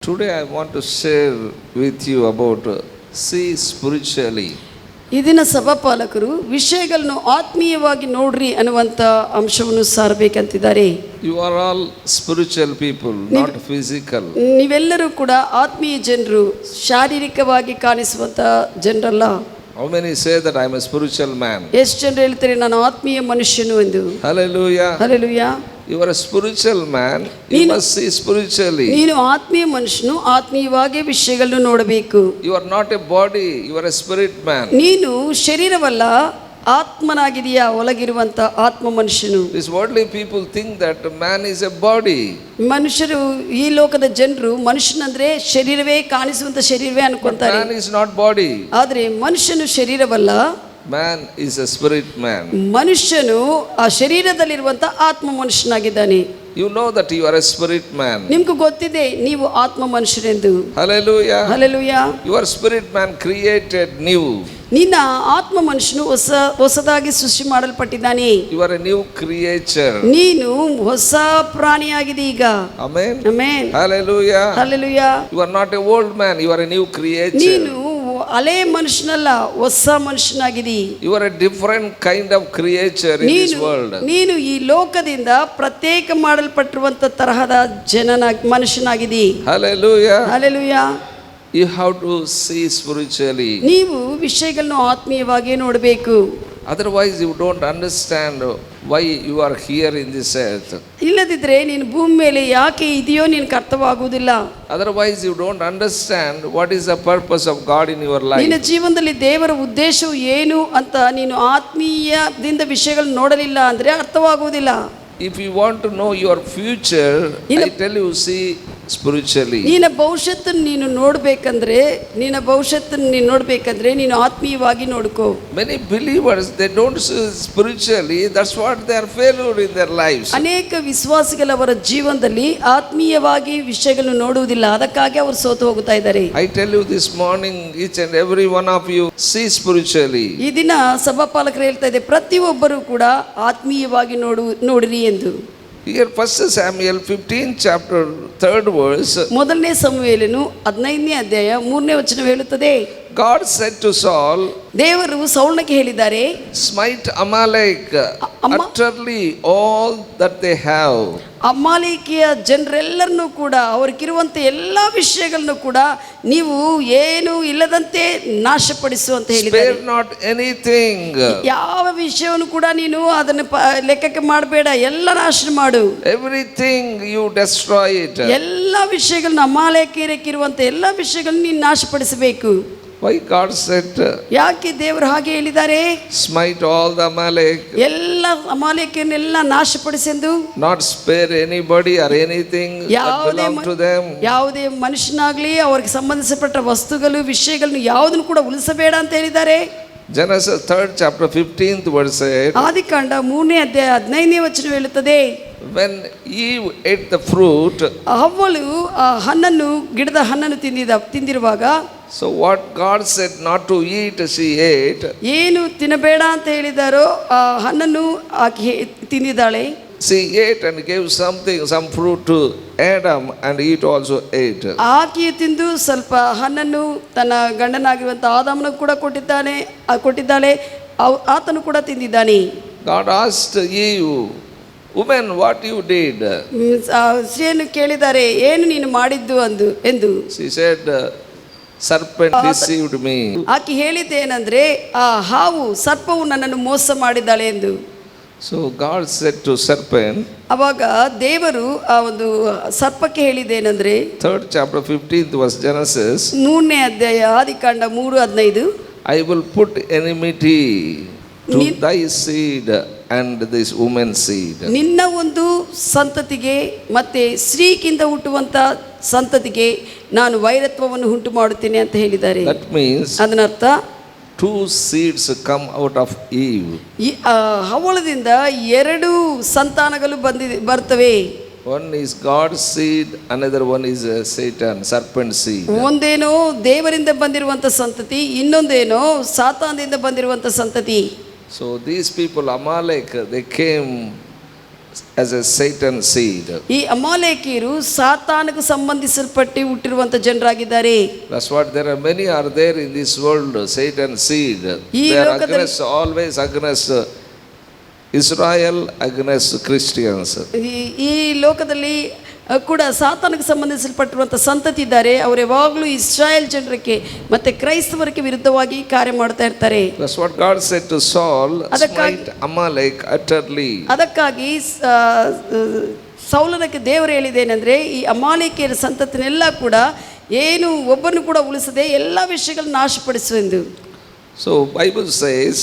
Today I want to share with you about see spiritually. ಈ ದಿನ ಸಭಾಪಾಲಕರು ವಿಷಯಗಳನ್ನು ಆತ್ಮೀಯವಾಗಿ ನೋಡ್ರಿ ಅನ್ನುವಂಥ ಅಂಶವನ್ನು ಸಾರಬೇಕಂತಿದ್ದಾರೆ. You are all spiritual people, not physical. ನೀವೆಲ್ಲರೂ ಕೂಡ ಆತ್ಮೀಯ ಜನರು, ಶಾರೀರಿಕವಾಗಿ ಕಾಣಿಸುವಂಥ ಜನರಲ್ಲ. How many say that I am a spiritual man? ಎಷ್ಟು ಜನರು ಹೇಳ್ತಾರೆ ನಾನು ಆತ್ಮೀಯ ಮನುಷ್ಯನು ಎಂದು? Hallelujah. Hallelujah. You are a spiritual man, you must see spiritually. ನೀನು ಆತ್ಮೀಯ ಮನುಷ್ಯನು, ಆತ್ಮೀಯವಾಗಿ ವಿಷಯಗಳನ್ನು ನೋಡಬೇಕು. You are not a body, you are a spirit man. ನೀನು ಶರೀರವಲ್ಲ, ಆತ್ಮನಾಗಿದೆಯಾ, ಒಳಗಿರುವಂತ ಆತ್ಮ ಮನುಷ್ಯನು. These worldly people think that man is a body. ಮನುಷ್ಯರು, ಈ ಲೋಕದ ಜನರು ಮನುಷ್ಯನಂದ್ರೆ ಶರೀರವೇ, ಕಾಣಿಸುವಂತ ಶರೀರವೇ ಅನ್ಕೊಂತಾರೆ. Man is not body. ಆದ್ರೆ ಮನುಷ್ಯನು ಶರೀರವಲ್ಲ, Man is a spirit man. ಮನುಷ್ಯನು ಆ ಶರೀರದಲ್ಲಿರುವಂತ ಆತ್ಮ ಮನುಷ್ಯನಾಗಿದ್ದಾನೆ. You know that you are a spirit man. ನಿಮ್ಗೆ ಗೊತ್ತಿದೆ ನೀವು ಆತ್ಮ ಮನುಷ್ಯರೆಂದು. Hallelujah. Hallelujah. Your spirit man created new. ನಿನ್ನ ಆತ್ಮ ಮನುಷ್ಯನು ಹೊಸದಾಗಿ ಸೃಷ್ಟಿ ಮಾಡಲ್ಪಟ್ಟಿದ್ದಾನೆ. You are a new creature. ನೀನು ಹೊಸ ಪ್ರಾಣಿಯಾಗಿದೆ ಈಗ. Amen. Amen. Hallelujah. Hallelujah. You are not a old man, you are a new creature. ನೀನು ಹಳೆ ಮನುಷ್ಯನಲ್ಲ, ಹೊಸ ಮನುಷ್ಯನಾಗಿದಿ. You are a different kind of creature in this world. ನೀನು ಈ ಲೋಕದಿಂದ ಪ್ರತ್ಯೇಕ ಮಾಡಲ್ಪಟ್ಟಿರುವಂತ ತರಹದ ಮನುಷ್ಯನಾಗಿದಿ. Hallelujah. Hallelujah. You have to see spiritually. ನೀವು ವಿಷಯಗಳನ್ನು ಆತ್ಮೀಯವಾಗಿ ನೋಡಬೇಕು. Otherwise you don't understand why you are here in this earth. ಇಲ್ಲದಿದ್ರೆ ನೀನು ಭೂಮಿ ಮೇಲೆ ಯಾಕೆ ಇದೆಯೋ ನಿನಗೆ ಅರ್ಥವಾಗುವುದಿಲ್ಲ. Otherwise you don't understand what is the purpose of God in your life. ನಿನ್ನ ಜೀವನದಲ್ಲಿ ದೇವರ ಉದ್ದೇಶವು ಏನು ಅಂತ ನೀನು ಆತ್ಮೀಯದಿಂದ ವಿಷಯಗಳನ್ನು ನೋಡಲಿಲ್ಲ ಅಂದ್ರೆ ಅರ್ಥವಾಗುವುದಿಲ್ಲ. If you want to know your future, I tell you, see spiritually. ನಿನ್ನ ಭವಿಷ್ಯತ್ತನ್ನು ನೀನು ನೋಡಬೇಕಂದ್ರೆ ನೀನು ಆತ್ಮೀಯವಾಗಿ ನೋಡ್ಕೋ. Many believers, they don't see spiritually, that's what they are failure in their lives. ಅನೇಕ ವಿಶ್ವಾಸಿಗಳವರ ಜೀವನದಲ್ಲಿ ಆತ್ಮೀಯವಾಗಿ ವಿಷಯಗಳನ್ನು ನೋಡುವುದಿಲ್ಲ, ಅದಕ್ಕಾಗಿ ಅವರು ಸೋತು ಹೋಗುತ್ತಾ ಇದ್ದಾರೆ. I tell you this morning, each and every one of you see spiritually. ಈ ದಿನ ಸಭಾಪಾಲಕರು ಹೇಳ್ತಾ ಇದೆ, ಪ್ರತಿಯೊಬ್ಬರು ಕೂಡ ಆತ್ಮೀಯವಾಗಿ ನೋಡಿರಿ ಎಂದು. Here 1 Samuel 15 chapter 3rd verse. ಮೊದಲನೇ ಸಮುವೇಲನು 15ನೇ ಅಧ್ಯಾಯ 3ನೇ ವಚನ ಹೇಳುತ್ತದೆ, God said to Saul, ದೇವರು ಸೌಲನಿಗೆ ಹೇಳಿದ್ದಾರೆ, smite Amalek utterly all that they have. ಅಮಾಲೇಕಿಯ ಜನರೆಲ್ಲರನ್ನು ಕೂಡ, ಅವ್ರಿಗಿರುವಂತ ಎಲ್ಲಾ ವಿಷಯಗಳನ್ನು ಕೂಡ ನೀವು ಏನು ಇಲ್ಲದಂತೆ ನಾಶಪಡಿಸು ಅಂತ ಹೇಳಿದ್ದಾರೆ. Spare not anything. ಯಾವ ವಿಷಯವನ್ನು ಕೂಡ ನೀನು ಅದನ್ನು ಲೆಕ್ಕಕ್ಕೆ ಮಾಡಬೇಡ, ಎಲ್ಲ ನಾಶ ಮಾಡು. Everything you destroy it. ಎಲ್ಲ ವಿಷಯಗಳನ್ನ, ಅಮಾಲೇಕಿಯರಿಗಿರುವಂತ ಎಲ್ಲ ವಿಷಯಗಳನ್ನು ನೀನು ನಾಶಪಡಿಸಬೇಕು. Why God said, ಯಾಕೆ ದೇವರು ಹಾಗೆ ಹೇಳಿದ್ದಾರೆ? smite all the Amalek. ಎಲ್ಲ ಅಮಾಲೇಕಿಯರನ್ನೆಲ್ಲ ನಾಶಪಡಿಸೆಂದು. Not spare anybody or anything that belong to them. ಯಾವುದೇ ಮನುಷ್ಯನಾಗ್ಲಿ ಅವ್ರಿಗೆ ಸಂಬಂಧಿಸಲ್ಪಟ್ಟ ವಸ್ತುಗಳು, ವಿಷಯಗಳನ್ನು ಯಾವುದನ್ನು ಕೂಡ ಉಳಿಸಬೇಡ ಅಂತ ಹೇಳಿದ್ದಾರೆ. Genesis 3rd chapter 15th verse 8. ಆದಿಕಾಂಡ 3ನೇ ಅಧ್ಯಾಯ 15ನೇ ವಚನ ಹೇಳುತ್ತದೆ, when Eve ate the fruit, ಹವ್ವಳು ಆ ಹಣ್ಣನ್ನು, ಗಿಡದ ಹಣ್ಣನ್ನು ತಿಂದಿರುವಾಗ, so what God said not to eat, she ate. ಏನು ತಿನ್ನಬೇಡ ಅಂತ ಹೇಳಿದಾರೋ ಆ ಹಣ್ಣನ್ನು ಆಕೆ ತಿಂದಿದ್ದಾಳೆ. She ate and gave some fruit to Adam, and he also ate. ಆಕೆಯು ತಿಂದು ಸ್ವಲ್ಪ ಹಣ್ಣನ್ನು ತನ್ನ ಗಂಡನಾಗಿರುವಂತ ಆದಾಮನಿಗೆ ಕೂಡ ಕೊಟ್ಟಿದ್ದಾಳೆ, ಆತನು ಕೂಡ ತಿಂದಿದ್ದಾನೆ. God asked Eve, woman, what you did? ಸ್ತ್ರೀಯನ್ನು ಕೇಳಿದ್ದಾರೆ, ಏನು ನೀನು ಮಾಡಿದ್ದು ಎಂದು. She said, serpent deceived me. ಆಕೆ ಹೇಳಿದ್ದೇನೆಂದ್ರೆ, ಆ ಹಾವು, ಸರ್ಪವು ನನ್ನನ್ನು ಮೋಸ ಮಾಡಿದ್ದಾಳೆ ಎಂದು. So God said to serpent, ಅವಾಗ ದೇವರು ಆ ಒಂದು ಸರ್ಪಕ್ಕೆ ಹೇಳಿದ್ದೇನೆಂದ್ರೆ, 3rd chapter 15th verse Genesis, 3ನೇ ಅಧ್ಯಾಯ ಆದಿಕಾಂಡ 3:15, I will put enmity to thy seed and this woman's seed. ನಿನ್ನ ಒಂದು ಸಂತತಿಗೆ ಮತ್ತೆ ಸ್ತ್ರೀಗಿಂತ ಹುಟ್ಟುವಂತ ಸಂತತಿಗೆ ನಾನು ವೈರತ್ವವನ್ನು ಉಂಟು ಮಾಡುತ್ತೇನೆ ಅಂತ ಹೇಳಿದ್ದಾರೆ. That means ಅದನ್ನರ್ಥ, 2 seeds come out of Eve. ಈ ಹವಳದಿಂದ 2 ಸಂತಾನಗಳು ಬರ್ತವೆ. One is God's seed, another one is Satan, serpent seed. ಒಂದೇನೋ ದೇವರಿಂದ ಬಂದಿರುವಂತ ಸಂತತಿ, ಇನ್ನೊಂದೇನೋ ಸಾತಾನದಿಂದ ಬಂದಿರುವಂತ ಸಂತತಿ. So these people, Amalek, they came as a Satan seed. ಈ ಅಮಾಲೇಕಿಯರು ಸಾತಾನకు ಸಂಬಂಧಿಸಲ್ಪಟ್ಟು ಹುಟ್ಟಿರುವಂತ ಜನರಾಗಿದ್ದಾರೆ. That's what there are many are there in this world, Satan seed. ಈ They are ಲೋಕದಲ್ಲಿ against, always against Israel, against Christians. ಈ ಲೋಕದಲ್ಲಿ ಕೂಡ ಸಾತಾನಕ್ಕೆ ಸಂಬಂಧಿಸಲ್ಪಟ್ಟಿರುವಂಥ ಸಂತತಿ ಇದ್ದಾರೆ. ಅವರು ಯಾವಾಗಲೂ ಇಸ್ರಾಯೇಲ್ ಜನರಿಗೆ ಮತ್ತೆ ಕ್ರೈಸ್ತವರಿಗೆ ವಿರುದ್ಧವಾಗಿ ಕಾರ್ಯ ಮಾಡ್ತಾ ಇರ್ತಾರೆ. That's what God said to Saul, smite Amalek utterly. ಅದಕ್ಕಾಗಿ ಸೌಲನಕ್ಕೆ ದೇವರು ಹೇಳಿದೇನೆಂದರೆ ಈ ಅಮಾಲೇಕಿಯರ ಸಂತತಿನೆಲ್ಲ ಕೂಡ ಏನು ಒಬ್ಬನು ಕೂಡ ಉಳಿಸದೆ ಎಲ್ಲ ವಿಷಯಗಳನ್ನು ನಾಶಪಡಿಸುವೆಂದು. So Bible says,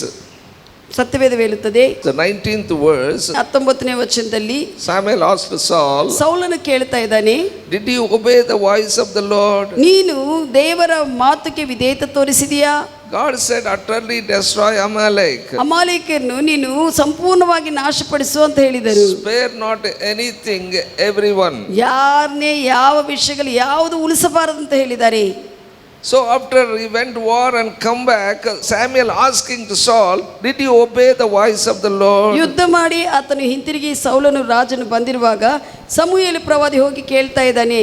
ಸತ್ಯವೇದ ಹೇಳುತ್ತದೆ, the 19th verse, 19ನೇ ವಚನದಲ್ಲಿ Samuel asked Saul, ಸೌಲನು ಕೇಳ್ತಾ ಇದ್ದಾನೆ, did you obey the voice of the Lord? ನೀನು ದೇವರ ಮಾತುಗೆ ವಿಧೇಯತೆ ತೋರಿಸಿದೆಯಾ? God said, utterly destroy Amalek. ಅಮಾಲೇಕರನ್ನು ನೀನು ಸಂಪೂರ್ಣವಾಗಿ ನಾಶಪಡಿಸು ಅಂತ ಹೇಳಿದರು. Spare not anything, everyone. ಯಾರನ್ನೇ ಯಾವ ವಿಷಯಗಳು ಯಾವುದು ಉಳಿಸಬಾರದು ಅಂತ ಹೇಳಿದ್ದಾರೆ. So after he went war and come back, Samuel asking to Saul, did you obey the voice of the Lord? ಯುದ್ಧ ಮಾಡಿ ಆತನು ಹಿಂತಿರುಗಿ ಸೌಲನು ರಾಜನು ಬಂದಿರುವಾಗ ಸಮುಯೇಲ ಪ್ರವಾದಿ ಹೋಗಿ ಕೇಳ್ತಾ ಇದ್ದಾನೆ,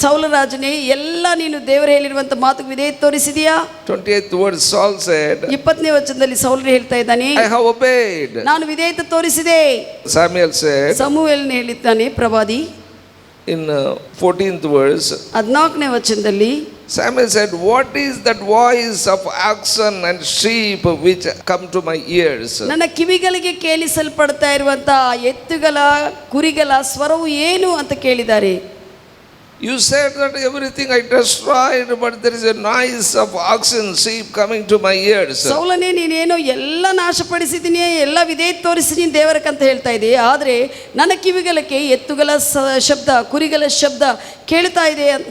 ಸೌಲ ರಾಜನೇ ಎಲ್ಲ ನೀನು ದೇವರು ಹೇಳಿರುವಂತ ಮಾತುಗೆ ವಿಧೇಯತೆ ತೋರಿಸಿದೆಯಾ? 28th verse, Saul said, 20ನೇ ವಚನದಲ್ಲಿ ಸೌಲನು ಹೇಳ್ತಾ ಇದ್ದಾನೆ, I have obeyed. ನಾನು ವಿಧೇಯತೆ ತೋರಿಸಿದೆ. Samuel said, ಸಮುಯೇಲನು ಹೇಳಿದ್ದಾನೆ ಪ್ರವಾದಿ. in 14th verse, 14ನೇ ವಚನದಲ್ಲಿ Samuel said, what is that voice of oxen and sheep which come to my ears? ನನ್ನ ಕಿವಿಗಳಿಗೆ ಕೇಳಿಸಲ್ಪಡ್ತಾ ಇರುವಂತ ಎತ್ತುಗಳ ಕುರಿಗಳ ಸ್ವರವು ಏನು ಅಂತ ಕೇಳಿದ್ದಾರೆ. You said that everything I destroyed, but there is a noise of oxen, sheep coming to my ears. ಸೌಲನೇ ನೀನೇನೋ ಎಲ್ಲ ನಾಶಪಡಿಸಿದ್ದೀನಿ, ಎಲ್ಲ ವಿಧೇಯತೆ ತೋರಿಸಿದ್ದೀನಿ ದೇವರಕ್ಕಂತ ಹೇಳ್ತಾ ಇದೆ, ಆದರೆ ನನ್ನ ಕಿವಿಗಳಿಗೆ ಎತ್ತುಗಳ ಶಬ್ದ ಕುರಿಗಳ ಶಬ್ದ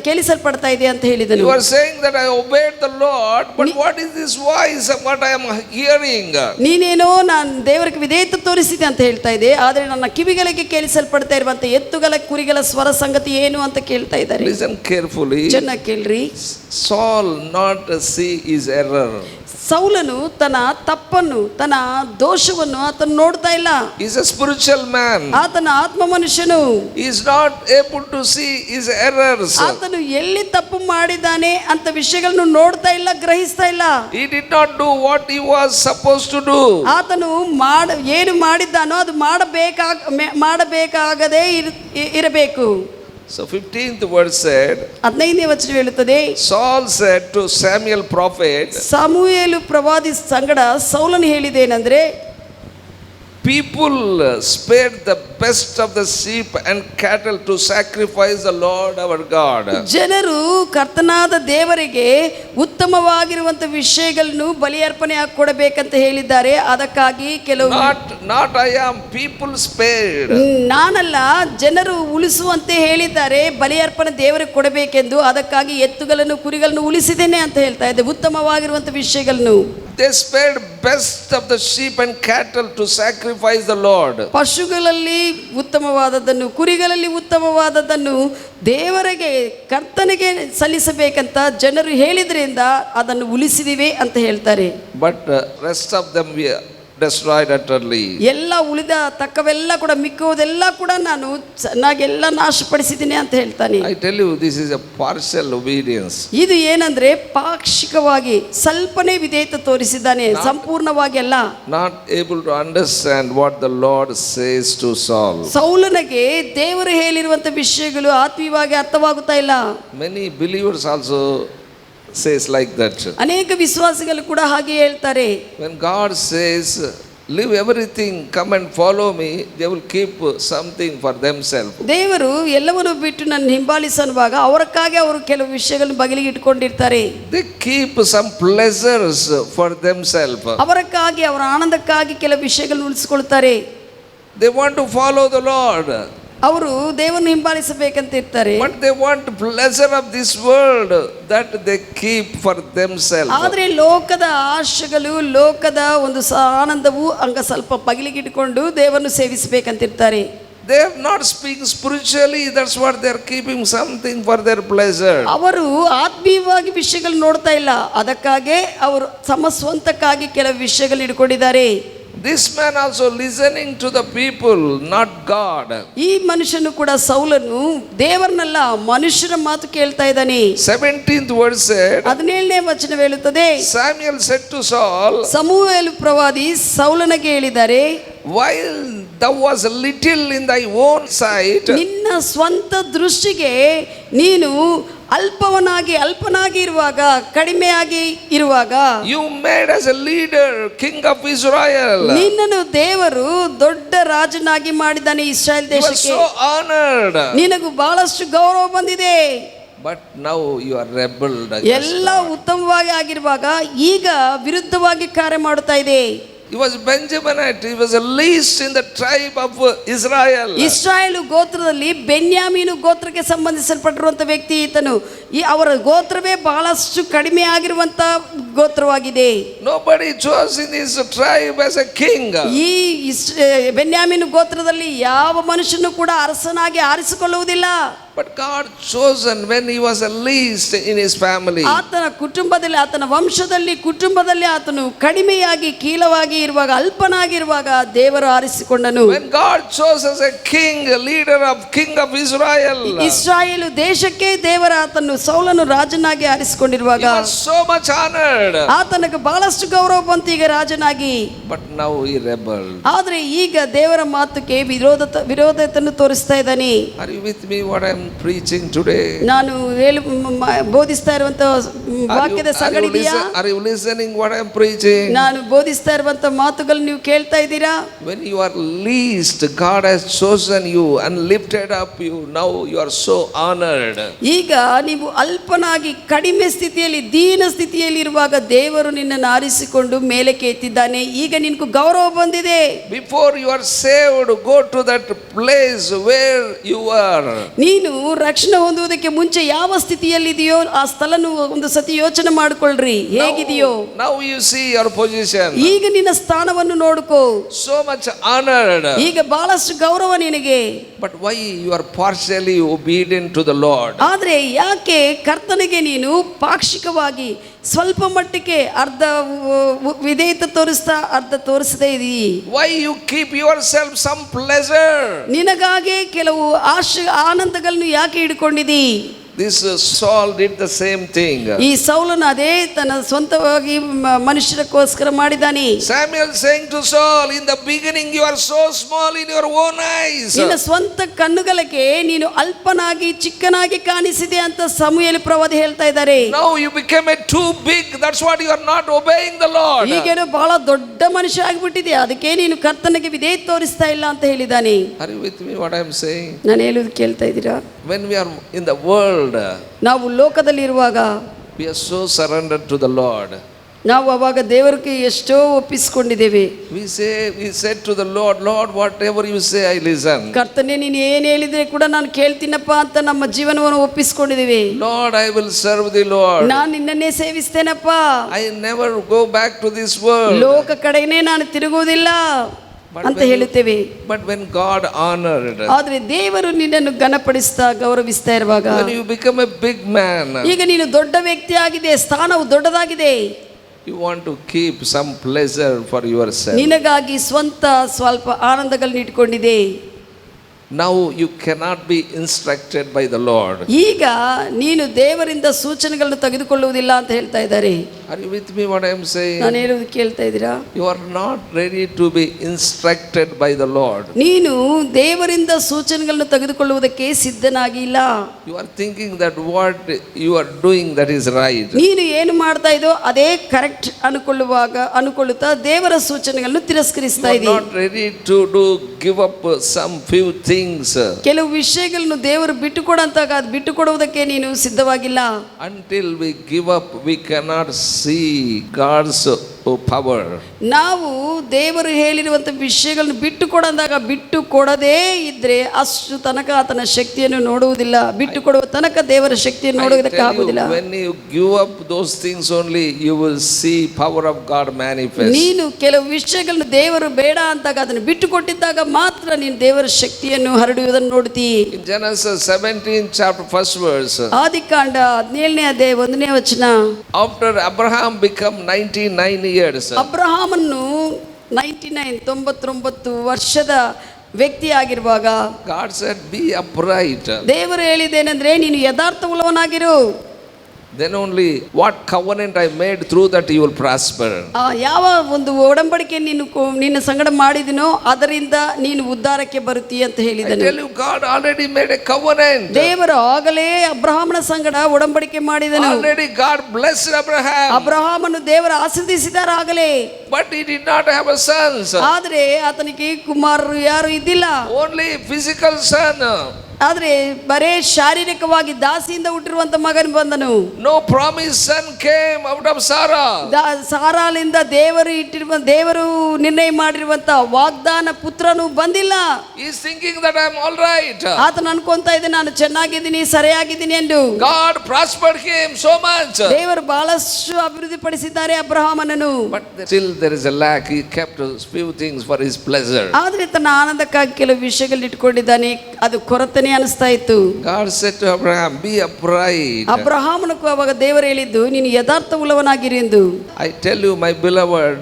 ಕೇಳಿಸಲ್ಪಡ್ತಾ ಇದೆ ಅಂತ ಹೇಳಿದನು. You are saying that I obeyed the Lord, but what is this voice of what I am hearing? ನೀನೇನೋ ನಾನು ದೇವರಿಗೆ ವಿಧೇಯತೆ ತೋರಿಸಿದೆ ಅಂತ ಹೇಳ್ತಾ ಇದೆ, ಆದರೆ ನನ್ನ ಕಿವಿಗಳಿಗೆ ಕೇಳಿಸಲ್ಪಡ್ತಾ ಇರುವಂತ ಎತ್ತುಗಳ ಕುರಿಗಳ ಸ್ವರ ಸಂಗತಿ ಏನು ಅಂತ ಕೇಳ್ತಾ ಇದ್ದಾರೆ. Listen carefully. ಚೆನ್ನಾಗಿ ಕೇಳ್ರಿ. Saul not see his error. ಸೌಲನು ತನ್ನ ತಪ್ಪನ್ನು ತನ್ನ ದೋಷವನ್ನು ಆತನು ನೋಡ್ತಾ ಇಲ್ಲ. He is a spiritual man. ಆತನ ಆತ್ಮ ಮನುಷ್ಯನು. He is not able to see his errors. ಆತನು ಎಲ್ಲಿ ತಪ್ಪು ಮಾಡಿದ್ದಾನೆ ಅಂತ ವಿಷಯಗಳನ್ನು ನೋಡ್ತಾ ಇಲ್ಲ, ಗ್ರಹಿಸ್ತಾ ಇಲ್ಲ. He did not do what he was supposed to do. ಆತನು ಏನು ಮಾಡಿದ್ದಾನೋ ಅದು ಮಾಡಬೇಕಾಗದೇ ಇರಬೇಕು. So 15th verse said, 15ನೇ ವಚನ ಹೇಳುತ್ತದೆ, Saul said to Samuel prophet, ಸಮುಯೇಲ ಪ್ರವಾದಿ ಸಂಗಡ ಸೌಲನು ಹೇಳಿದೇನೆಂದ್ರೆ, people spared the best of the sheep and cattle to sacrifice the Lord our God. ಜನರು ಕರ್ತನಾದ ದೇವರಿಗೆ ಉತ್ತಮವಾಗಿರುವಂತ ವಿಷಯಗಳನ್ನು ಬಲಿಯರ್ಪಣೆ ಕೊಡಬೇಕಂತ ಹೇಳಿದ್ದಾರೆ. ಅದಕ್ಕಾಗಿ ಕೆಲವು not I am, people spared. ನಾನಲ್ಲ, ಜನರು ಉಳಿಸುವಂತೆ ಹೇಳಿದ್ದಾರೆ, ಬಲಿಯರ್ಪಣೆ ದೇವರಿಗೆ ಕೊಡಬೇಕೆಂದು. ಅದಕ್ಕಾಗಿ ಎತ್ತುಗಳನ್ನು ಕುರಿಗಳನ್ನು ಉಳಿಸಿದ್ದೇನೆ ಅಂತ ಹೇಳ್ತಾ ಇದೆ, ಉತ್ತಮವಾಗಿರುವಂತ ವಿಷಯಗಳನ್ನು. They spared best of the sheep and cattle to sacrifice the Lord. ಪಶುಗಳಲ್ಲಿ ಉತ್ತಮವಾದದ್ದನ್ನು ಕುರಿಗಳಲ್ಲಿ ಉತ್ತಮವಾದದ್ದನ್ನು ದೇವರಿಗೆ ಕರ್ತನಿಗೆ ಸಲ್ಲಿಸಬೇಕಂತ ಜನರು ಹೇಳಿದ್ರಿಂದ ಅದನ್ನು ಉಳಿಸಿದಿವೆ ಅಂತ ಹೇಳ್ತಾರೆ. But rest of them we destroyed utterly. ಎಲ್ಲ ಉಳಿದ ತಕ್ಕವೆಲ್ಲ ಕೂಡ ಮಿಕ್ಕುವುದೆಲ್ಲ ಕೂಡ ನಾನು ಚೆನ್ನಾಗೆಲ್ಲ ನಾಶಪಡಿಸಿದ್ದೀನಿ ಅಂತ ಹೇಳ್ತಾನೆ. I tell you, this is a partial obedience. ಇದು ಏನಂದ್ರೆ ಪಾಕ್ಷಿಕವಾಗಿ ಸ್ವಲ್ಪನೇ ವಿಧೇಯತೆ ತೋರಿಸಿದ್ದಾನೆ, ಸಂಪೂರ್ಣವಾಗಿ ಅಲ್ಲ. Not able to understand what the Lord says to Saul. ಸೌಲನಿಗೆ ದೇವರು ಹೇಳಿರುವಂತ ವಿಷಯಗಳು ಆತ್ಮೀಯವಾಗಿ ಅರ್ಥವಾಗುತ್ತಾ ಇಲ್ಲ. Many believers also says like that. ಅನೇಕ ವಿಶ್ವಾಸಿಗಳು ಕೂಡ ಹಾಗೆ ಹೇಳ್ತಾರೆ. When God says, leave everything, come and follow me, they will keep something for themselves. ದೇವರು ಎಲ್ಲವನ್ನು ಬಿಟ್ಟು ನನ್ನ ಹಿಂಬಾಲಿಸುವಾಗ ಅವರಕ್ಕಾಗಿ ಅವರು ಕೆಲವು ವಿಷಯಗಳನ್ನು ಬಗಲಿಗೆ ಇಟ್ಕೊಂಡಿರ್ತಾರೆ. They keep some pleasures for themselves. ಅವರಕ್ಕಾಗಿ ಅವರ ಆನಂದಕ್ಕಾಗಿ ಕೆಲವು ವಿಷಯಗಳನ್ನು ಉಳಿಸಿಕೊಳ್ತಾರೆ. They want to follow the Lord. ಅವರು ದೇವರನ್ನು ಹಿಂಬಾಲಿಸಬೇಕಂತ ಇರ್ತಾರೆ. But they want pleasure of this world that they keep for themselves. ಆದರೆ ಲೋಕದ ಆಶೆಗಳು, ಲೋಕದ ಒಂದು ಆನಂದವು ಹಂಗ ಸ್ವಲ್ಪ ಬಗಲಿಗೆ ಇಟ್ಕೊಂಡು ದೇವರನ್ನು ಸೇವಿಸಬೇಕಂತಿರ್ತಾರೆ. They are not speaking spiritually, that's what they are keeping something for their pleasure. ಅವರು ಆತ್ಮೀಯವಾಗಿ ವಿಷಯಗಳು ನೋಡ್ತಾ ಇಲ್ಲ, ಅದಕ್ಕಾಗಿ ಅವರು ತಮ್ಮ ಸ್ವಂತಕ್ಕಾಗಿ ಕೆಲವು ವಿಷಯಗಳು ಇಟ್ಕೊಂಡಿದ್ದಾರೆ. This man also listening to the people, not God. ಈ ಮನುಷ್ಯನು ಕೂಡ ಸೌಲನು ದೇವರನ್ನಲ್ಲ ಮನುಷ್ಯರ ಮಾತು ಕೇಳ್ತಾ ಇದ್ದಾನೆ. 17th verse said, 17ನೇ ವಚನ ಹೇಳುತ್ತದೆ, Samuel said to Saul, ಸಮುವೇಲ ಪ್ರವಾದಿ ಸೌಲನಿಗೆ ಹೇಳಿದ್ದಾರೆ, while thou was little in thy own sight, ನಿನ್ನ ಸ್ವಂತ ದೃಷ್ಟಿಗೆ ನೀನು ಅಲ್ಪನಾಗಿ ಇರುವಾಗ, ಕಡಿಮೆಯಾಗಿ ಇರುವಾಗ, you made as a leader, king of Israel. ನಿನ್ನನ್ನು ದೇವರು ದೊಡ್ಡ ರಾಜನಾಗಿ ಮಾಡಿದ್ದಾನೆ ಇಸ್ರಾಯೇಲ್ You are ದೇಶಕ್ಕೆ. so honored. ನಿನಗೂ ಬಹಳಷ್ಟು ಗೌರವ ಬಂದಿದೆ. But now you are rebelled. ಎಲ್ಲ ಉತ್ತಮವಾಗಿ ಆಗಿರುವಾಗ ಈಗ ವಿರುದ್ಧವಾಗಿ ಕಾರ್ಯ ಮಾಡುತ್ತಾ ಇದೆ. He was Benjaminite. He was the least in the tribe of Israel. ಇಸ್ರಾಯೇಲು ಗೋತ್ರದಲ್ಲಿ ಬೆನ್ಯಾಮೀನು ಗೋತ್ರಕ್ಕೆ ಸಂಬಂಧಿಸಲ್ಪಟ್ಟಿರುವಂತ ವ್ಯಕ್ತಿ ಈತನು. ಅವರ ಗೋತ್ರವೇ ಬಹಳಷ್ಟು ಕಡಿಮೆ ಆಗಿರುವಂತ ಗೋತ್ರವಾಗಿದೆ. Nobody chose in his tribe as a king. ಈ ಬೆನ್ಯಾಮೀನು ಗೋತ್ರದಲ್ಲಿ ಯಾವ ಮನುಷ್ಯನು ಕೂಡ ಅರಸನಾಗಿ ಆರಿಸಿಕೊಳ್ಳುವುದಿಲ್ಲ. But God chosen when he was the least in his family. ಆತನ ಕುಟುಂಬದಲ್ಲಿ, ಆತನ ವಂಶದಲ್ಲಿ, ಕುಟುಂಬದಲ್ಲಿ ಆತನು ಕಡಿಮೆಯಾಗಿ ಕೀಳವಾಗಿ ಇರುವಾಗ, ಅಲ್ಪನಾಗಿರುವಾಗ ದೇವರು ಆರಿಸಿಕೊಂಡನು. When God chose as a king, a leader of king of Israel, ಇಸ್ರಾಯೇಲು ದೇಶಕ್ಕೆ ದೇವರ ಆತನು ಸೌಲನು ರಾಜನಾಗಿ ಆರಿಸಿಕೊಂಡಿರುವಾಗ he was so much honored. ಆತನಿಗೆ ಬಹಳಷ್ಟು ಗೌರವ ಬಂತು ಈಗ ರಾಜನಾಗಿ. But now he rebelled. ಆದ್ರೆ ಈಗ ದೇವರ ಮಾತುಗೆ ವಿರೋಧತೆಯನ್ನು ತೋರಿಸ್ತಾ ಇದ್ದಾನೆ. Are you with me what I am preaching today? ನಾನು ಬೋಧಿಸ್ತಾ ಇರುವಂತ ವಾಕ್ಯದ ಸಂಗಡಿದೆಯಾ? Are you listening what I am preaching? ನಾನು ಬೋಧಿಸ್ತಾ ಇರುವಂತ ಮಾತುಗಳು ನೀವು ಕೇಳ್ತಾ ಇದ್ದೀರಾ? When you are least, God has chosen you and lifted up you. Now you are so honored. ಈಗ ನೀವು ಅಲ್ಪನಾಗಿ ಕಡಿಮೆ ಸ್ಥಿತಿಯಲ್ಲಿ, ದೀನ ಸ್ಥಿತಿಯಲ್ಲಿ ಇರುವಾಗ ದೇವರು ನಿನ್ನನ್ನು ಆರಿಸಿಕೊಂಡು ಮೇಲಕ್ಕೆ ಎತ್ತಿದ್ದಾನೆ. ಈಗ ನಿನಗೂ ಗೌರವ ಬಂದಿದೆ. Before you are saved, go to that place where you are. ನೀನು ರಕ್ಷಣೆ ಹೊಂದುವುದಕ್ಕೆ ಮುಂಚೆ ಯಾವ ಸ್ಥಿತಿಯಲ್ಲಿದೆಯೋ ಆ ಸ್ಥಳನು ಒಂದು ಸತಿ ಯೋಚನೆ ಮಾಡಿಕೊಳ್ಳ್ರಿ, ಹೇಗಿದೆಯೋ. Now you see your position. ಈಗ ನಿನ್ನ ಸ್ಥಾನವನ್ನು ನೋಡ್ಕೋ. So much honored. ಈಗ ಬಹಳಷ್ಟು ಗೌರವ ನಿನಗೆ. But why you are partially obedient to the Lord? ಆದ್ರೆ ಯಾಕೆ ಕರ್ತನಿಗೆ ನೀನು ಪಾಕ್ಷಿಕವಾಗಿ ಸ್ವಲ್ಪ ಮಟ್ಟಿಗೆ ಅರ್ಧ ವಿಧೇಯತೆ ತೋರಿಸ್ತಾ ಅರ್ಧ ತೋರಿಸದೇ ಇದೀ? Why you keep yourself some pleasure? ನಿನಗಾಗೆ ಕೆಲವು ಆನಂದಗಳನ್ನು ಯಾಕೆ ಹಿಡ್ಕೊಂಡಿದ್ದೀ? This Saul did the same thing. ಈ ಸೌಲನು ಅದೇ ತನ್ನ ಸ್ವಂತವಾಗಿ ಮನುಷ್ಯರಕ್ಕೋಸ್ಕರ ಮಾಡಿದ್ದಾನೆ. Samuel saying to Saul, in the beginning you are so small in your own eyes. ನಿನ್ನ ಸ್ವಂತ ಕಣ್ಣುಗಳಿಗೆ ನೀನು ಅಲ್ಪನಾಗಿ ಚಿಕ್ಕನಾಗಿ ಕಾಣಿಸಿದೆ ಅಂತ ಸಮುವೇಲ ಪ್ರವಾದಿ ಹೇಳ್ತಾ ಇದ್ದಾರೆ. Now you became too big. That's what you are not obeying the Lord. ಈಗೇನು ಬಹಳ ದೊಡ್ಡ ಮನುಷ್ಯ ಆಗಿಬಿಟ್ಟಿದೆ, ಅದಕ್ಕೆ ನೀನು ಕರ್ತನಿಗೆ ವಿಧೇಯತೆ ತೋರಿಸ್ತಾ ಇಲ್ಲ ಅಂತ ಹೇಳಿದ್ದಾನೆ. Are you with me what I am saying? ನಾನು ಹೇಳುವುದು ಕೇಳ್ತಾ ಇದ್ದೀರಾ? When we are in the world, ನಾವು ಲೋಕದಲ್ಲಿ ಇರುವಾಗ we are so surrendered to the Lord. ನಾವು ಅವಾಗ ದೇವರಿಗೆ ಎಷ್ಟೋ ಒಪ್ಪಿಸಿಕೊಂಡಿದ್ದೇವೆ. We said to the Lord, Lord, whatever you say I listen. ಕರ್ತನೇ ನೀನು ಏನು ಹೇಳಿದ್ರೆ ಕೂಡ ನಾನು ಕೇಳ್ತೀನಪ್ಪ ಅಂತ ನಮ್ಮ ಜೀವನವನ್ನು ಒಪ್ಪಿಸಿಕೊಂಡಿದ್ದೇವೆ. Lord, I will serve the Lord. ನಾನು ನಿನ್ನನ್ನೇ ಸೇವಿಸ್ತೇನಪ್ಪ. I never go back to this world. ಲೋಕ ಕಡೆಗೇ ನಾನು ತಿರುಗುವುದಿಲ್ಲ ಅಂತ ಹೇಳುತ್ತೇವೆ. But when God honored, ಆದ್ರೆ ದೇವರು ನಿನ್ನನ್ನು ಘನಪಡಿಸ್ತಾ ಗೌರವಿಸ್ತಾ ಇರುವಾಗ, when you become a big man, ಈಗ ನೀನು ದೊಡ್ಡ ವ್ಯಕ್ತಿ ಆಗಿದೆ, ಸ್ಥಾನವು ದೊಡ್ಡದಾಗಿದೆ, you want to keep some pleasure for yourself. ನಿನಗಾಗಿ ಸ್ವಂತ ಸ್ವಲ್ಪ ಆನಂದಗಳನ್ನು ಇಟ್ಕೊಂಡಿದೆ. Now you cannot be instructed by the Lord. ಈಗ ನೀನು ದೇವರಿಂದ ಸೂಚನೆಗಳನ್ನು ತೆಗೆದುಕೊಳ್ಳುವುದಿಲ್ಲ ಅಂತ ಹೇಳ್ತಾ ಇದ್ದಾರೆ. Are you with me what I am saying? ನಾನು ಹೇಳುವುದು ಕೇಳ್ತಾ ಇದ್ದೀರಾ? You are not ready to be instructed by the Lord. ನೀನು ದೇವರಿಂದ ಸೂಚನೆಗಳನ್ನು ತೆಗೆದುಕೊಳ್ಳುವುದಕ್ಕೆ ಸಿದ್ಧನಾಗಿಲ್ಲ. You are thinking that what you are doing that is right. ನೀನು ಏನು ಮಾಡ್ತಾ ಇದೋ ಅದೇ ಕರೆಕ್ಟ್ ಅನುಕೊಳ್ಳುತ್ತಾ ದೇವರ ಸೂಚನೆಗಳನ್ನು ತಿರಸ್ಕರಿಸ್ತಾ You ಇದ್ದೀಯ. are not ready to give up some few things. ಕೆಲವು ವಿಷಯಗಳನ್ನು ದೇವರು ಬಿಟ್ಟುಕೊಡಂತಾಗ ಅದು ಬಿಟ್ಟುಕೊಡುವುದಕ್ಕೆ ನೀನು ಸಿದ್ಧವಾಗಿಲ್ಲ. Until we give up, we cannot see God's power. ನಾವು ದೇವರು ಹೇಳಿರುವಂಥ ವಿಷಯಗಳನ್ನು ಬಿಟ್ಟು ಕೊಡಂದಾಗ ಬಿಟ್ಟು ಕೊಡದೇ ಇದ್ರೆ ಅಷ್ಟು ತನಕ ಆತನ ಶಕ್ತಿಯನ್ನು ನೋಡುವುದಿಲ್ಲ. ಬಿಟ್ಟು ಕೊಡುವ ತನಕ ದೇವರ ಶಕ್ತಿಯನ್ನು ನೋಡುವುದಕ್ಕೆ ಆಗುವುದಿಲ್ಲ. When you give up those things only, you will see power of God manifest. ನೀನು ಕೆಲವು ವಿಷಯಗಳನ್ನು ದೇವರು ಬೇಡ ಅಂತಾಗ ಅದನ್ನು ಬಿಟ್ಟು ಕೊಟ್ಟಿದ್ದಾಗ ಮಾತ್ರ ನೀನು ದೇವರ ಶಕ್ತಿಯನ್ನು ಹರಡುವುದನ್ನು ನೋಡ್ತೀ. In Genesis 17 chapter 1st verse, ಆದಿಕಾಂಡ 17ನೇ ಅಧ್ಯಾಯ 1ನೇ ವಚನ, after Abraham became 99 years, ಅಬ್ರಹಾಮನ್ನು 99 ವರ್ಷದ ವ್ಯಕ್ತಿ ಆಗಿರುವಾಗ God said, be upright. ದೇವರು ಹೇಳಿದ್ದೇನೆಂದ್ರೆ ನೀನು ಯಥಾರ್ಥವುಳ್ಳವನಾಗಿರು. Then only what covenant I made, through that you will prosper. ಯಾವ ಒಂದು ಒಡಂಬಡಿಕೆ ನಿನ್ನ ಸಂಗಡ ಮಾಡಿದಿನೋ ಅದರಿಂದ ನೀನು ಉದ್ಧಾರಕ್ಕೆ ಬರುತ್ತೀಯ ಅಂತ I ಹೇಳಿದನು. tell you, God already made a covenant. ದೇವರು ಆಗಲೇ ಅಬ್ರಹಾಮನ ಸಂಗಡ ಒಡಂಬಡಿಕೆ ಮಾಡಿದನು. Already God blessed Abraham. ಅಬ್ರಹಾಮನು ದೇವರು ಆಶೀರ್ವದಿಸಿದ್ದಾರೆ ಆಗಲೇ. But he did not have a son. ಆದರೆ ಆತನಿಗೆ ಕುಮಾರರು ಯಾರು ಇದ್ದಿಲ್ಲ. Only physical son. ಆದ್ರೆ ಬರೇ ಶಾರೀರಿಕವಾಗಿ ದಾಸಿಯಿಂದ ಹುಟ್ಟಿರುವಂತ ಮಗನು ಬಂದನು. No promised son came out of Sarah. ಸಾರಾಲಿಂದ ದೇವರು ನಿರ್ಣಯ ಮಾಡಿರುವಂತ ವಾಗ್ದಾನ ಪುತ್ರನು ಬಂದಿಲ್ಲ. He is thinking that I am all right. ಆತನು ಅನ್ಕೊಂತಾ ಇದ್ದ ನಾನು ಚೆನ್ನಾಗಿದ್ದೀನಿ, ಸರಿಯಾಗಿದ್ದೀನಿ ಎಂದು. God prospered him so much. ದೇವರು ಬಹಳಷ್ಟು ಅಭಿವೃದ್ಧಿ ಪಡಿಸಿದ್ದಾರೆ ಅಬ್ರಹಾಮನನ್ನು. But still there is a lack. He kept a few things for his pleasure. ಆದ್ರೆ ತನ್ನ ಆನಂದಕ್ಕಾಗಿ ಕೆಲವು ವಿಷಯಗಳು ಇಟ್ಕೊಂಡಿದ್ದಾನೆ, ಅದು ಕೊರತೆನೇ ಅನಿಸ್ತಾ ಇತ್ತು. God said to Abraham, be upright. ಅಬ್ರಹಾಮನಕ್ಕೂ ಅವಾಗ ದೇವರು ಹೇಳಿದ್ದು ನೀನು ಯಥಾರ್ಥವುಳ್ಳವನಾಗಿರು ಎಂದು. I tell you, my beloved,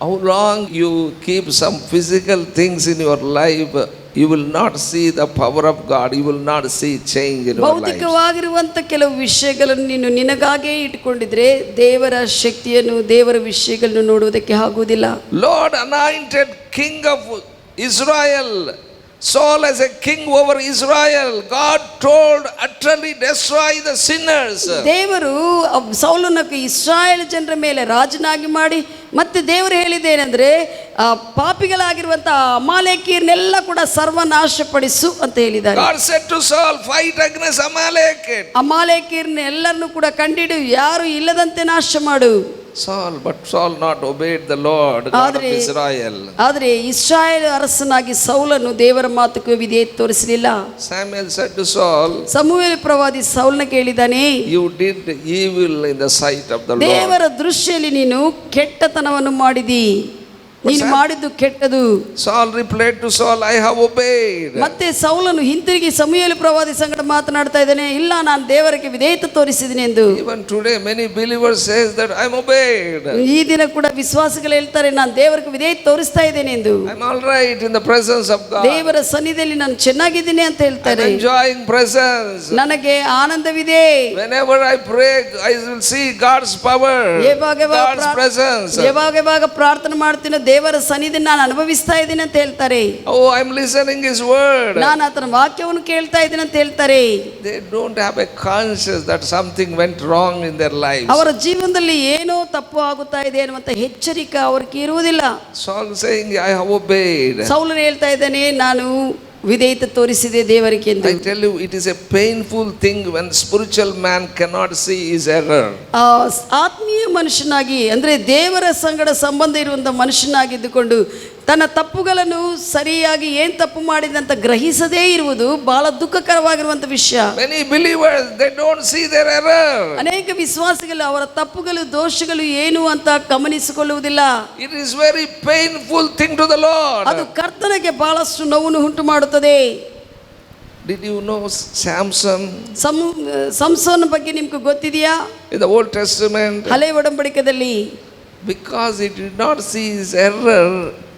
how long you keep some physical things in your life, you will not see the power of God. You will not see change in your life. ಭೌತಿಕವಾಗಿರುವಂತ ಕೆಲವು ವಿಷಯಗಳನ್ನು ನೀನು ನಿನಗಾಗೇ ಇಟ್ಕೊಂಡಿದ್ರೆ ದೇವರ ಶಕ್ತಿಯನ್ನು, ದೇವರ ವಿಷಯಗಳನ್ನು ನೋಡುವುದಕ್ಕೆ ಆಗುವುದಿಲ್ಲ. Lord anointed king of Israel, Saul as a king over Israel. God told, utterly destroy the sinners. ದೇವರು ಸೌಲನಕ್ಕೆ ಇಸ್ರಾಯೇಲ್ ಜನರ ಮೇಲೆ ರಾಜನಾಗಿ ಮಾಡಿ ಮತ್ತೆ ದೇವರು ಹೇಳಿದ್ದೇನೆಂದ್ರೆ ಪಾಪಿಗಳಾಗಿರುವಂತ ಅಮಾಲೇಕಿಯರನ್ನೆಲ್ಲ ಕೂಡ ಸರ್ವನಾಶಪಡಿಸು ಅಂತ ಹೇಳಿದ್ದಾರೆ. God said to Saul, fight against Amalek. ಅಮಾಲೇಕಿಯರನ್ನೆಲ್ಲರನ್ನು ಕೂಡ ಕಂಡಿಡು, ಯಾರು ಇಲ್ಲದಂತೆ ನಾಶ ಮಾಡು. But Saul not obeyed the Lord, God of Israel. ಆದರೆ ಇಸ್ರಾಯೇಲ್ ಅರಸನಾಗಿ ಸೌಲನು ದೇವರ ಮಾತುಗೆ ವಿಧೇಯತೆ ತೋರಿಸಲಿಲ್ಲ. Samuel said to Saul, Samuel ಪ್ರವಾದಿ ಸೌಲನ ಕೇಳಿದಾನೆ, you did evil in the sight of the Lord. ದೇವರ ದೃಷ್ಟಿಯಲ್ಲಿ ನೀನು ಕೆಟ್ಟತನವನ್ನು ಮಾಡಿದಿ, ನೀನು ಮಾಡಿದ್ದು ಕೆಟ್ಟದು. Saul replied to Saul, I have obeyed. ಮತ್ತೆ ಸೌಲನು ಹಿಂತಿರುಗಿ ಸಮುವೇಲ್ ಪ್ರವಾದಿ ಸಂಗಡ ಮಾತನಾಡ್ತಾ ಇದ್ದಾನೆ, ಇಲ್ಲ ನಾನು ದೇವರಿಗೆ ವಿಧೇಯತೆ ತೋರಿಸಿದ್ದೀನಿ ಎಂದು. Even today many believers says that I am obeyed. ಈ ದಿನ ಕೂಡ ವಿಶ್ವಾಸಿಗಳು ಹೇಳ್ತಾರೆ ನಾನು ದೇವರಿಗೆ ವಿಧೇಯತೆ ತೋರಿಸ್ತಾ ಇದ್ದೇನೆ ಎಂದು. I am all right in the presence of God. ದೇವರ ಸನ್ನಿಧಿಯಲ್ಲಿ ನಾನು ಚೆನ್ನಾಗಿದ್ದೀನಿ ಅಂತ ಹೇಳ್ತಾರೆ. I am enjoying presence. ನನಗೆ ಆನಂದವಿದೆ. Whenever I pray, I will see God's power, God's presence. ಯಾವಾಗ ಪ್ರಾರ್ಥನೆ ಮಾಡ್ತೀನೋ ದೇವರ ಸನ್ನಿಧಿ ನಾನು ಅನುಭವಿಸ್ತಾ ಇದ್ದೀನಿ ಅಂತ ಹೇಳ್ತಾರೆ. Oh, I am listening His word. ನಾನು ಆತನ ವಾಕ್ಯವನ್ನು ಕೇಳ್ತಾ ಇದ್ದೀನಿ ಅಂತ ಹೇಳ್ತಾರೆ. They don't have a conscience that something went wrong in their lives. ಅವರ ಜೀವನದಲ್ಲಿ ಏನೋ ತಪ್ಪು ಆಗುತ್ತಾ ಇದೆ ಅನ್ನುವಂತ ಎಚ್ಚರಿಕೆ ಅವರಿಗೆ ಇರುವುದಿಲ್ಲ. Saul saying, I have obeyed. ಸೌಲನು ಹೇಳ್ತಾ ಇದ್ದಾನೆ ನಾನು ವಿಧೇಯತೆ ತೋರಿಸಿದೆ ದೇವರಿಗೆ ಎಂದು. I tell you, it is a painful thing when spiritual man cannot see his error. ಆತ್ಮೀಯ ಮನುಷ್ಯನಾಗಿ ಅಂದ್ರೆ ದೇವರ ಸಂಗಡ ಸಂಬಂಧ ಇರುವಂತ ಮನುಷ್ಯನಾಗಿದ್ದುಕೊಂಡು ತನ್ನ ತಪ್ಪುಗಳನ್ನು ಸರಿಯಾಗಿ ಏನ್ ತಪ್ಪು ಮಾಡಿದಂತ ಗ್ರಹಿಸದೇ ಇರುವುದು ಬಹಳ ದುಃಖಕರವಾಗಿರುವಂತ ವಿಷಯ. Many believers, they don't see their error. ಅನೇಕ ವಿಶ್ವಾಸಿಗಳು ಅವರ ತಪ್ಪುಗಳು ದೋಷಗಳು ಏನು ಅಂತ ಗಮನಿಸಿಕೊಳ್ಳುವುದಿಲ್ಲ. It is very painful thing to the Lord. ಅದು ಕರ್ತನಿಗೆ ಬಹಳಷ್ಟು ನೋವನ್ನು ಉಂಟು ಮಾಡುತ್ತದೆ. Did you know Samson? ಸಂಸೋನ ಬಗ್ಗೆ ನಿಮ್ಗೆ ಗೊತ್ತಿದೆಯಾ? In the Old Testament, ಹಳೆ ಒಡಂಬಡಿಕೆಯಲ್ಲಿ because he did not see his error,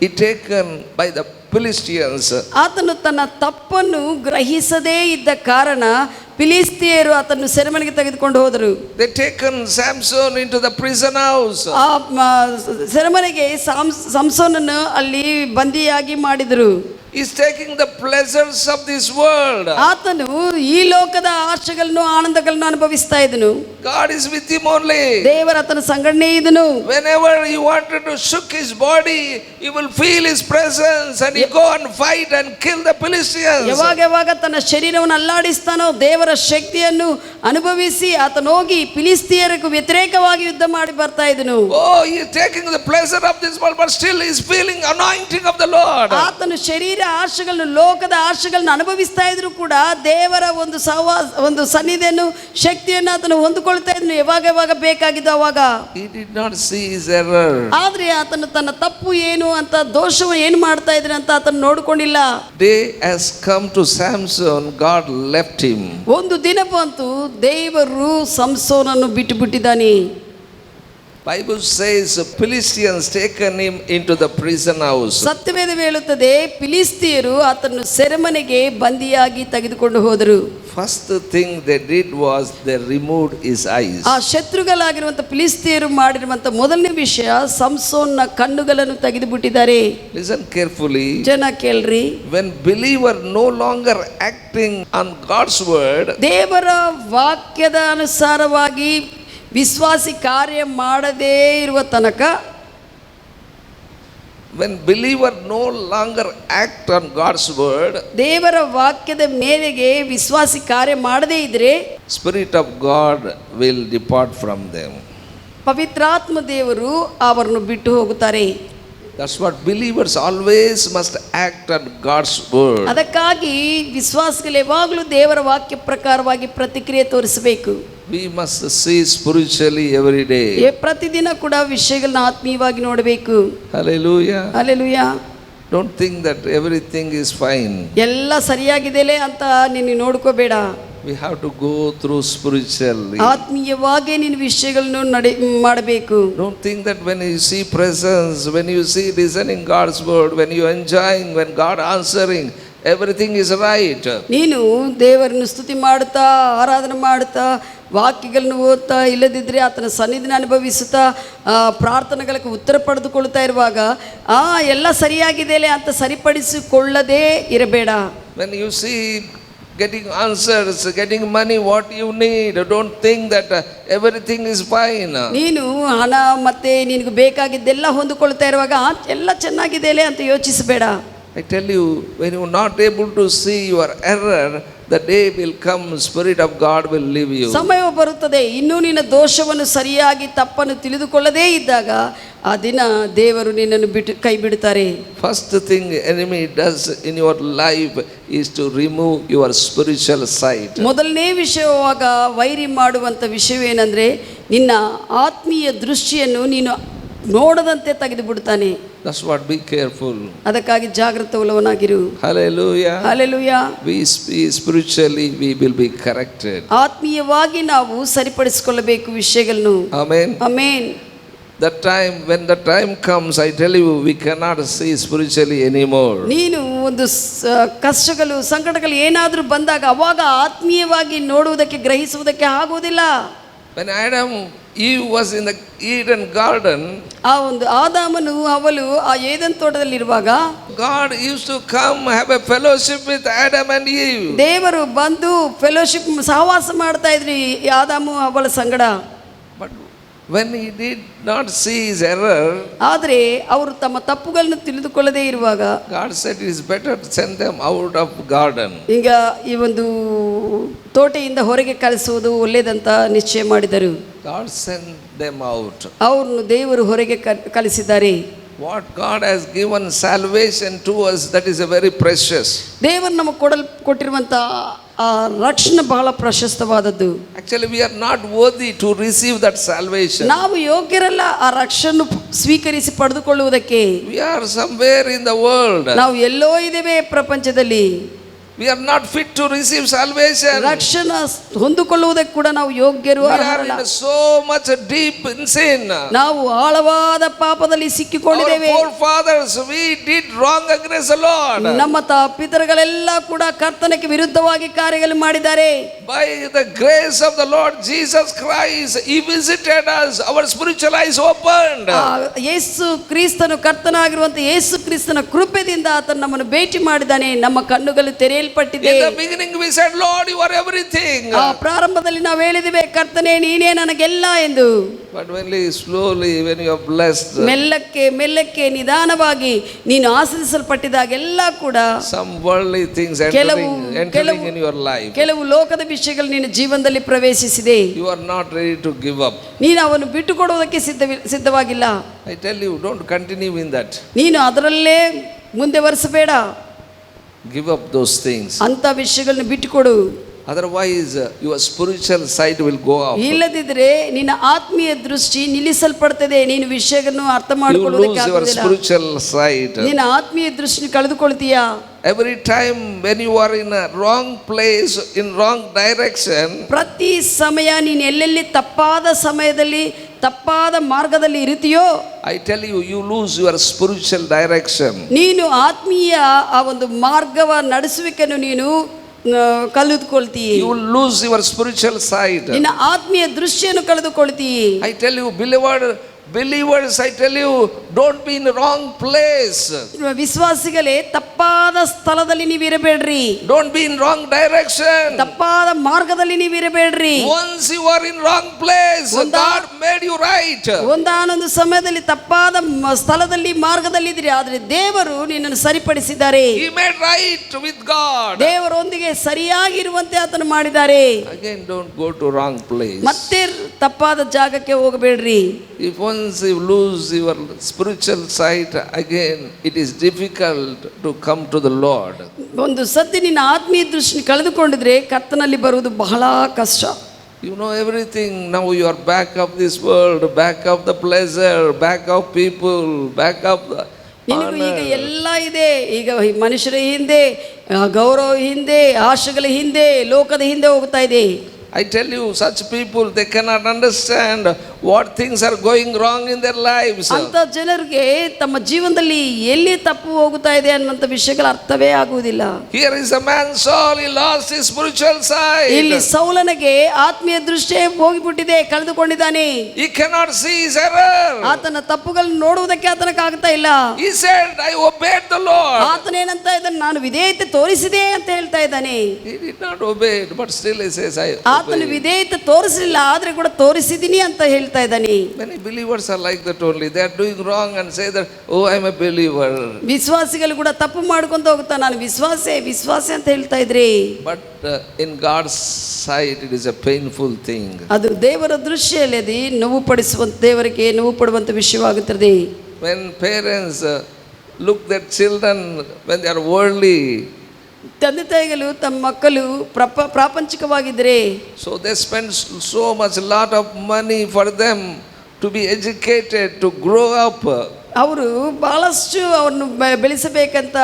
he taken by the Philistines. ಆತನು ತನ್ನ ತಪ್ಪನ್ನು ಗ್ರಹಿಸದೇ ಇದ್ದ ಕಾರಣ ಫಿಲಿಸ್ತಿಯರು ಆತನು ಸೆರೆಮನೆಗೆ ತೆಗೆದುಕೊಂಡು ಹೋದರು. They taken Samson into the prison house. ಆ ಸೆರೆಮನೆಗೆ ಸಂಸೋನನ್ನು ಅಲ್ಲಿ ಬಂದಿಯಾಗಿ ಮಾಡಿದರು. He's taking the pleasures of this world. ಆತನು ಈ ಲೋಕದ ಆಶೆಗಳನ್ನು ಆನಂದಗಳನ್ನು ಅನುಭವಿಸ್ತಾ ಇದ್ದನು. God is with him only. ದೇವರ ಆತನ ಸಂಗಡನೇ ಇದ್ದನು. Whenever he wanted to shook his body, he will feel his presence and he go and fight and kill the Philistines. ಯಾವಾಗ ತನ್ನ ಶರೀರವನ್ನು ಅಲ್ಲಾಡಿಸ್ತಾನೋ ದೇವರ ಶಕ್ತಿಯನ್ನು ಅನುಭವಿಸಿ ಆತನು ಹೋಗಿ ಫಿಲಿಸ್ತಿಯರಿಗೆ ವ್ಯತಿರೇಕವಾಗಿ ಯುದ್ಧ ಮಾಡಿ ಬರ್ತಾ ಇದ್ದನು. Oh, he is taking the pleasure of this world, but still he is feeling anointing of the Lord. ಆತನು ಶರೀರ ಆಶೆಗಳನ್ನು ಲೋಕದ ಆಶೆಗಳನ್ನು ಅನುಭವಿಸ್ತಾ ಇದ್ರು ಕೂಡ ದೇವರ ಒಂದು ಸನ್ನಿಧಿಯನ್ನು ಶಕ್ತಿಯನ್ನು ಆತನು ಹೊಂದಿಕೊಳ್ತಾ ಇದ್ನು ಯಾವಾಗ ಬೇಕಾಗಿದ್ದು ಅವಾಗ. He did not see his error. ಆದ್ರೆ ಆತನು ತನ್ನ ತಪ್ಪು ಏನು ಅಂತ ದೋಷವು ಏನು ಮಾಡ್ತಾ ಇದ್ರೆ ಅಂತ ಆತನು ನೋಡಿಕೊಂಡಿಲ್ಲ. Day has come to Samson, God left him. ಒಂದು ದಿನ ಬಂತು ದೇವರು ಸಂಸೋನನ್ನು ಬಿಟ್ಟು ಬಿಟ್ಟಿದ್ದಾನೆ. Bible says Philistines taken him into the prison house. ಸತ್ಯವೇದ ಹೇಳುತ್ತದೆ, ಫಿಲಿಸ್ತಿಯರು ಆತನ್ನು ಸೆರೆಮನೆಗೆ ಬಂದಿಯಾಗಿ ತೆಗೆದುಕೊಂಡು ಹೋದರು. First thing they did was they removed his eyes. ಆ ಶತ್ರುಗಳಾಗಿರುವಂತ ಫಿಲಿಸ್ತಿಯರು ಮಾಡಿರುವಂತ ಮೊದಲನೇ ವಿಷಯ, ಸಂಸೋನ್ನ ಕಣ್ಣುಗಳನ್ನು ತೆಗೆದುಬಿಟ್ಟಿದ್ದಾರೆ. Listen carefully. ಜನ ಕೇಳ್ರಿ. When believer no longer acting on God's word, ದೇವರ ವಾಕ್ಯದ ಅನುಸಾರವಾಗಿ ವಿಶ್ವಾಸಿ ಕಾರ್ಯ ಮಾಡದೇ ಇರುವ ತನಕ, when believer no longer act on God's word, ದೇವರ ವಾಕ್ಯದ ಮೇರೆಗೆ ವಿಶ್ವಾಸಿ ಕಾರ್ಯ ಮಾಡದೇ ಇದ್ರೆ Spirit of God will depart from them. ಪವಿತ್ರಾತ್ಮ ದೇವರು ಅವರನ್ನು ಬಿಟ್ಟು ಹೋಗುತ್ತಾರೆ. That's what believers always must act on God's word. ಅದಕ್ಕಾಗಿ ವಿಶ್ವಾಸಿಗಳು ಯಾವಾಗಲೂ ದೇವರ ವಾಕ್ಯ ಪ್ರಕಾರವಾಗಿ ಪ್ರತಿಕ್ರಿಯೆ ತೋರಿಸಬೇಕು. We must see spiritually every day. ಪ್ರತಿದಿನ ಕೂಡ ವಿಷಯಗಳನ್ನ ಆತ್ಮೀಯವಾಗಿ ನೋಡಬೇಕು. Hallelujah. Hallelujah. Don't think that everything is fine. ಎಲ್ಲ ಸರಿಯಾಗಿದೆಯೇ ಅಂತ ನೀನು ನೋಡ್ಕೋಬೇಡ. We have to go through spiritually. ಆತ್ಮೀಯವಾಗಿ ನೀನು ವಿಷಯಗಳನ್ನು ಮಾಡಬೇಕು. Don't think that when you see presence, when you see listening God's word, when you enjoying, when God answering, everything is right. ನೀನು ದೇವರನ್ನು ಸ್ತುತಿ ಮಾಡುತ್ತಾ, ಆರಾಧನೆ ಮಾಡುತ್ತಾ, ವಾಕ್ಯಗಳನ್ನು ಓದ್ತಾ, ಇಲ್ಲದಿದ್ದರೆ ಆತನ ಸನ್ನಿಧಿನ ಅನುಭವಿಸುತ್ತಾ, ಪ್ರಾರ್ಥನೆಗಳಿಗೆ ಉತ್ತರ ಪಡೆದುಕೊಳ್ತಾ ಇರುವಾಗ ಎಲ್ಲ ಸರಿಯಾಗಿದೆಯೇ ಅಂತ ಸರಿಪಡಿಸಿಕೊಳ್ಳದೇ ಇರಬೇಡ. When you see getting answers, getting money, what you need, don't think that everything is fine. ನೀನು ಹಣ ಮತ್ತೆ ನಿನಗೆ ಬೇಕಾಗಿದ್ದೆಲ್ಲ ಹೊಂದಿಕೊಳ್ತಾ ಇರುವಾಗ ಎಲ್ಲ ಚೆನ್ನಾಗಿದೆಯೇ ಅಂತ ಯೋಚಿಸಬೇಡ. I tell you, when you are not able to see your error, the day will come, Spirit of God will leave you. ಸಮಯ ಬರುತ್ತದೆ, ಇನ್ನೂ ನಿನ್ನ ದೋಷವನ್ನು ಸರಿಯಾಗಿ ತಪ್ಪನ್ನು ತಿಳಿದುಕೊಳ್ಳದೇ ಇದ್ದಾಗ ಆ ದಿನ ದೇವರು ನಿನ್ನನ್ನು ಬಿಟ್ಟು ಕೈ ಬಿಡುತ್ತಾರೆ. First thing enemy does in your life is to remove your spiritual sight. ಮೊದಲನೇ ವಿಷಯವಾಗ ವೈರಿ ಮಾಡುವಂಥ ವಿಷಯವೇನೆಂದರೆ, ನಿನ್ನ ಆತ್ಮೀಯ ದೃಷ್ಟಿಯನ್ನು ನೀನು ನೋಡದಂತೆ ತೆಗೆದು ಬಿಡ್ತಾನೆ. That's what, be careful. ಅದಕ್ಕಾಗಿ ಜಾಗೃತವುಳ್ಳವನಾಗಿರು. Hallelujah. Hallelujah. We spiritually we will be corrected. ಆತ್ಮೀಯವಾಗಿ ನಾವು ಸರಿಪಡಿಸಿಕೊಳ್ಳಬೇಕು ವಿಷಯಗಳನ್ನು. Amen. Amen. That time, when the time comes, I tell you, we cannot see spiritually anymore. ನೀನು ಒಂದು ಕಷ್ಟಗಳು ಸಂಕಟಗಳು ಏನಾದರೂ ಬಂದಾಗ ಅವಾಗ ಆತ್ಮೀಯವಾಗಿ ನೋಡುವುದಕ್ಕೆ ಗ್ರಹಿಸುವುದಕ್ಕೆ ಆಗುವುದಿಲ್ಲ. When Adam Eve was in the Eden garden, ಆ ಒಂದು ಆದಾಮನು ಅವಳು ಆ Eden ತೋಟದಲ್ಲಿರುವಾಗ God used to come have a fellowship with Adam and Eve. ದೇವರು ಬಂದು ಫೆಲೋಶಿಪ್ ಸಹವಾಸ ಮಾಡ್ತಾ ಇದ್ರಿ ಆದಾಮು ಅವಳ ಸಂಗಡ. But when he did not see his error, ಆದರೆ ಅವರು ತಮ್ಮ ತಪ್ಪುಗಳನ್ನು ತಿಳಿದುಕೊಳ್ಳದೇ ಇರುವಾಗ God said it is better to send them out of garden. ಈಗ ಈ ಒಂದು ತೋಟೆಯಿಂದ ಹೊರಗೆ ಕಳಿಸುವುದು ಒಳ್ಳೆಯದಂತ ನಿಶ್ಚಯ ಮಾಡಿದರು. God sent them out. ಅವ್ರನ್ನು ದೇವರು ಹೊರಗೆ ಕಳಿಸಿದ್ದಾರೆ. What God has given salvation to us, that is a very precious. ದೇವರು ನಮಗೆ ಕೊಟ್ಟಿರುವಂಥ ಆ ರಕ್ಷಣೆ ಬಹಳ ಪ್ರಶಸ್ತವಾದದ್ದು. Actually, we are not worthy to receive that salvation. ನಾವು ಯೋಗ್ಯರಲ್ಲ ಆ ರಕ್ಷಣೆ ಸ್ವೀಕರಿಸಿ ಪಡೆದುಕೊಳ್ಳುವುದಕ್ಕೆ. We are somewhere in the world. ನಾವು ಎಲ್ಲೋ ಇದ್ದೇವೆ ಪ್ರಪಂಚದಲ್ಲಿ. We are not fit to receive salvation. ರಕ್ಷಣೆ ಹೊಂದಿಕೊಳ್ಳುವುದಕ್ಕೆ ಕೂಡ ನಾವು ಯೋಗ್ಯರು ಅರ್ಹರಲ್ಲ. We are so much deep in sin. ನಾವು ಆಳವಾದ ಪಾಪದಲ್ಲಿ ಸಿಕ್ಕಿಕೊಂಡಿದ್ದೇವೆ. Our forefathers, we did wrong against the Lord. ನಮ್ಮ ಪಿತೃಗಳೆಲ್ಲ ಕೂಡ ಕರ್ತನಿಗೆ ವಿರುದ್ಧವಾಗಿ ಕಾರ್ಯಗಳು ಮಾಡಿದ್ದಾರೆ. By the grace of the Lord Jesus Christ, He visited us. Our spiritual eyes opened. ಯೇಸು ಕ್ರಿಸ್ತನು ಕರ್ತನಾಗಿರುವಂತ ಯೇಸು ಕ್ರಿಸ್ತನ ಕೃಪೆಯಿಂದ ಆತನು ನಮ್ಮನ್ನು ಭೇಟಿ ಮಾಡಿದ್ದಾನೆ. ನಮ್ಮ ಕಣ್ಣುಗಳು ತೆರೆಯಲ್ಪಟ್ಟಿದೆ. In the beginning we said, Lord, you are everything. ಪ್ರಾರಂಭದಲ್ಲಿ ನಾವು ಹೇಳಿದಿವೆ, ಕರ್ತನೇ ನೀನೇ ನನಗೆಲ್ಲ ಎಂದು. But slowly when you are blessed, ಮೆಲ್ಲಕ್ಕೆ ನಿಧಾನವಾಗಿ ನೀನು ಆಶೀರ್ವದಿಸಲ್ಪಟ್ಟಿದಾಗೆಲ್ಲ ಕೂಡ some worldly things entering in your life. ಕೆಲವು ಲೋಕದ ವಿಷಯಗಳು ನಿನ್ನ ಜೀವನದಲ್ಲಿ ಪ್ರವೇಶಿಸಿದೆ. You are not ready to give up. ನೀನು ಅವನ್ನು ಬಿಟ್ಟು ಕೊಡುವುದಕ್ಕೆ ಸಿದ್ಧವಾಗಿಲ್ಲ. I tell you, don't continue in that. ನೀನು ಅದರಲ್ಲೇ ಮುಂದೆ ವರಿಸಬೇಡ. Give up those things. ಅಂತ ವಿಷಯಗಳನ್ನು ಬಿಟ್ಟುಕೊಡು. Otherwise your spiritual sight will go off. ಇಲ್ಲದಿದ್ದರೆ ನಿನ್ನ ಆತ್ಮೀಯ ದೃಷ್ಟಿ ನಿಲ್ಲಿಸಲ್ಪಡುತ್ತದೆ. ನೀನು ವಿಷಯಗಳನ್ನು ಅರ್ಥ ಮಾಡಿಕೊಳ್ಳುವುದಕ್ಕೆ ಆಗುವುದಿಲ್ಲ. Your spiritual sight. ನಿನ್ನ ಆತ್ಮೀಯ ದೃಷ್ಟಿ ಕಳೆದುಕೊಳ್ತೀಯಾ? Every time when you are in a wrong place, in wrong direction, ಪ್ರತಿ ಸಮಯ ನೀನು ಎಲ್ಲೆಲ್ಲಿ ತಪ್ಪಾದ ಸಮಯದಲ್ಲಿ ತಪ್ಪಾದ ಮಾರ್ಗದಲ್ಲಿ ಇರುತ್ತೀಯೋ, I tell you, you lose your spiritual direction. ನೀನು ಆತ್ಮೀಯ ಆ ಒಂದು ಮಾರ್ಗವ ನಡೆಸುವಿಕೆಯನ್ನು ನೀನು ಕಳೆದುಕೊಳ್ತೀಯ. You will lose your spiritual sight. ನಿನ್ನ ಆತ್ಮೀಯ ದೃಷ್ಟಿಯನ್ನು ಕಳೆದುಕೊಳ್ತೀಯ. I tell you, believers, I tell you, don't be in the wrong place. ವಿಶ್ವಾಸಿಗಳೇ, ತಪ್ಪಾದ ಸ್ಥಳದಲ್ಲಿ ನೀವು ಇರಬೇಡ್ರಿ. Don't be in wrong direction. ತಪ್ಪಾದ ಮಾರ್ಗದಲ್ಲಿ ನೀವು ಇರಬೇಡ್ರಿ. Once you are in wrong place, God made you right. ಒಂದಾನೊಂದು ಸಮಯದಲ್ಲಿ ತಪ್ಪಾದ ಸ್ಥಳದಲ್ಲಿ ಮಾರ್ಗದಲ್ಲಿ ಇದ್ರಿ, ಆದ್ರೆ ದೇವರು ನಿನ್ನನ್ನು ಸರಿಪಡಿಸಿದ್ದಾರೆ. He made right with God. ದೇವರೊಂದಿಗೆ ಸರಿಯಾಗಿರುವಂತೆ ಆತನು ಮಾಡಿದ್ದಾರೆ. Again, don't go to wrong place. ಮತ್ತೆ ತಪ್ಪಾದ ಜಾಗಕ್ಕೆ ಹೋಗಬೇಡ್ರಿ. If once you lose your spiritual sight, again it is difficult to come to the Lord. ಒಂದು ಸತಿ ನಿನ್ನ ಆತ್ಮೀಯ ದೃಷ್ಟಿ ಕಳೆದುಕೊಂಡಿದ್ರೆ ಕರ್ತನಲ್ಲಿ ಬರುವುದು ಬಹಳ ಕಷ್ಟ. You know everything. Now you are back of this world, back of the pleasure, back of people, back of the ನಿನಗೂ ಈಗ ಎಲ್ಲ ಇದೆ. ಈಗ ಮನುಷ್ಯರ ಹಿಂದೆ, ಗೌರವ ಹಿಂದೆ, ಆಶೆಗಳ ಹಿಂದೆ, ಲೋಕದ ಹಿಂದೆ ಹೋಗ್ತಾ ಇದೆ. I tell you, such people, they cannot understand what things are going wrong in their lives. ಅಂತ ಜನರಿಗೆ ತಮ್ಮ ಜೀವನದಲ್ಲಿ ಎಲ್ಲಿ ತಪ್ಪು ಹೋಗುತ್ತಾ ಇದೆ ಅನ್ನುವಂಥ ವಿಷಯಗಳ ಅರ್ಥವೇ ಆಗುವುದಿಲ್ಲ. Here is a man Saul, he lost his spiritual sight. ಇಲ್ಲಿ ಸೌಲನಿಗೆ ಆತ್ಮೀಯ ದೃಷ್ಟಿ ಹೋಗಿಬಿಟ್ಟಿದೆ, ಕಳೆದುಕೊಂಡಿದ್ದಾನೆ. He cannot see his error. ಆತನ ತಪ್ಪುಗಳನ್ನು ನೋಡುವುದಕ್ಕೆ ಆತನಕ್ಕಾಗ್ತಾ ಇಲ್ಲ. He said, I obeyed the Lord. ಆತನೇನಂತ ಇದ್ದಾನೆ, ನಾನು ವಿಧೇಯತೆ ತೋರಿಸಿದೆ ಅಂತ ಹೇಳ್ತಾ ಇದ್ದಾನೆ. He did not obey it, but still he says, I ಆತನು ವಿಧೇಯತೆ ತೋರಿಸಲಿಲ್ಲ, ಆದ್ರೆ ಕೂಡ ತೋರಿಸಿದೀನಿ ಅಂತ ಹೇಳ್ತಾ ಇದ್ದಾನೆ. Many believers are like that only. They are doing wrong and say that, oh, I am a believer. ವಿಶ್ವಾಸಿಗಳು ಕೂಡ ತಪ್ಪು ಮಾಡ್ಕೊಂತ ಹೋಗ್ತಾ, ನಾನು ವಿಶ್ವಾಸ ಅಂತ ಹೇಳ್ತಾ ಇದ್ರಿ. But in God's sight it is a painful thing. ಅದು ದೇವರ ದೃಷ್ಟಿಯಲ್ಲಿ ಅದು ನೋವು ಪಡಿಸುವಂತ, ದೇವರಿಗೆ ನೋವು ಪಡುವಂತ ವಿಷಯವಾಗುತ್ತದೆ. When parents look their children when they are worldly, ತಂದೆ ತಾಯಿಗಳು ತಮ್ಮ ಮಕ್ಕಳು ಪ್ರಾಪಂಚಿಕವಾಗಿದ್ದರೆ, so they spend so much lot of money for them to be educated, to grow up. ಅವರು ಬಹಳಷ್ಟು ಅವ್ರನ್ನು ಬೆಳೆಸಬೇಕಂತ,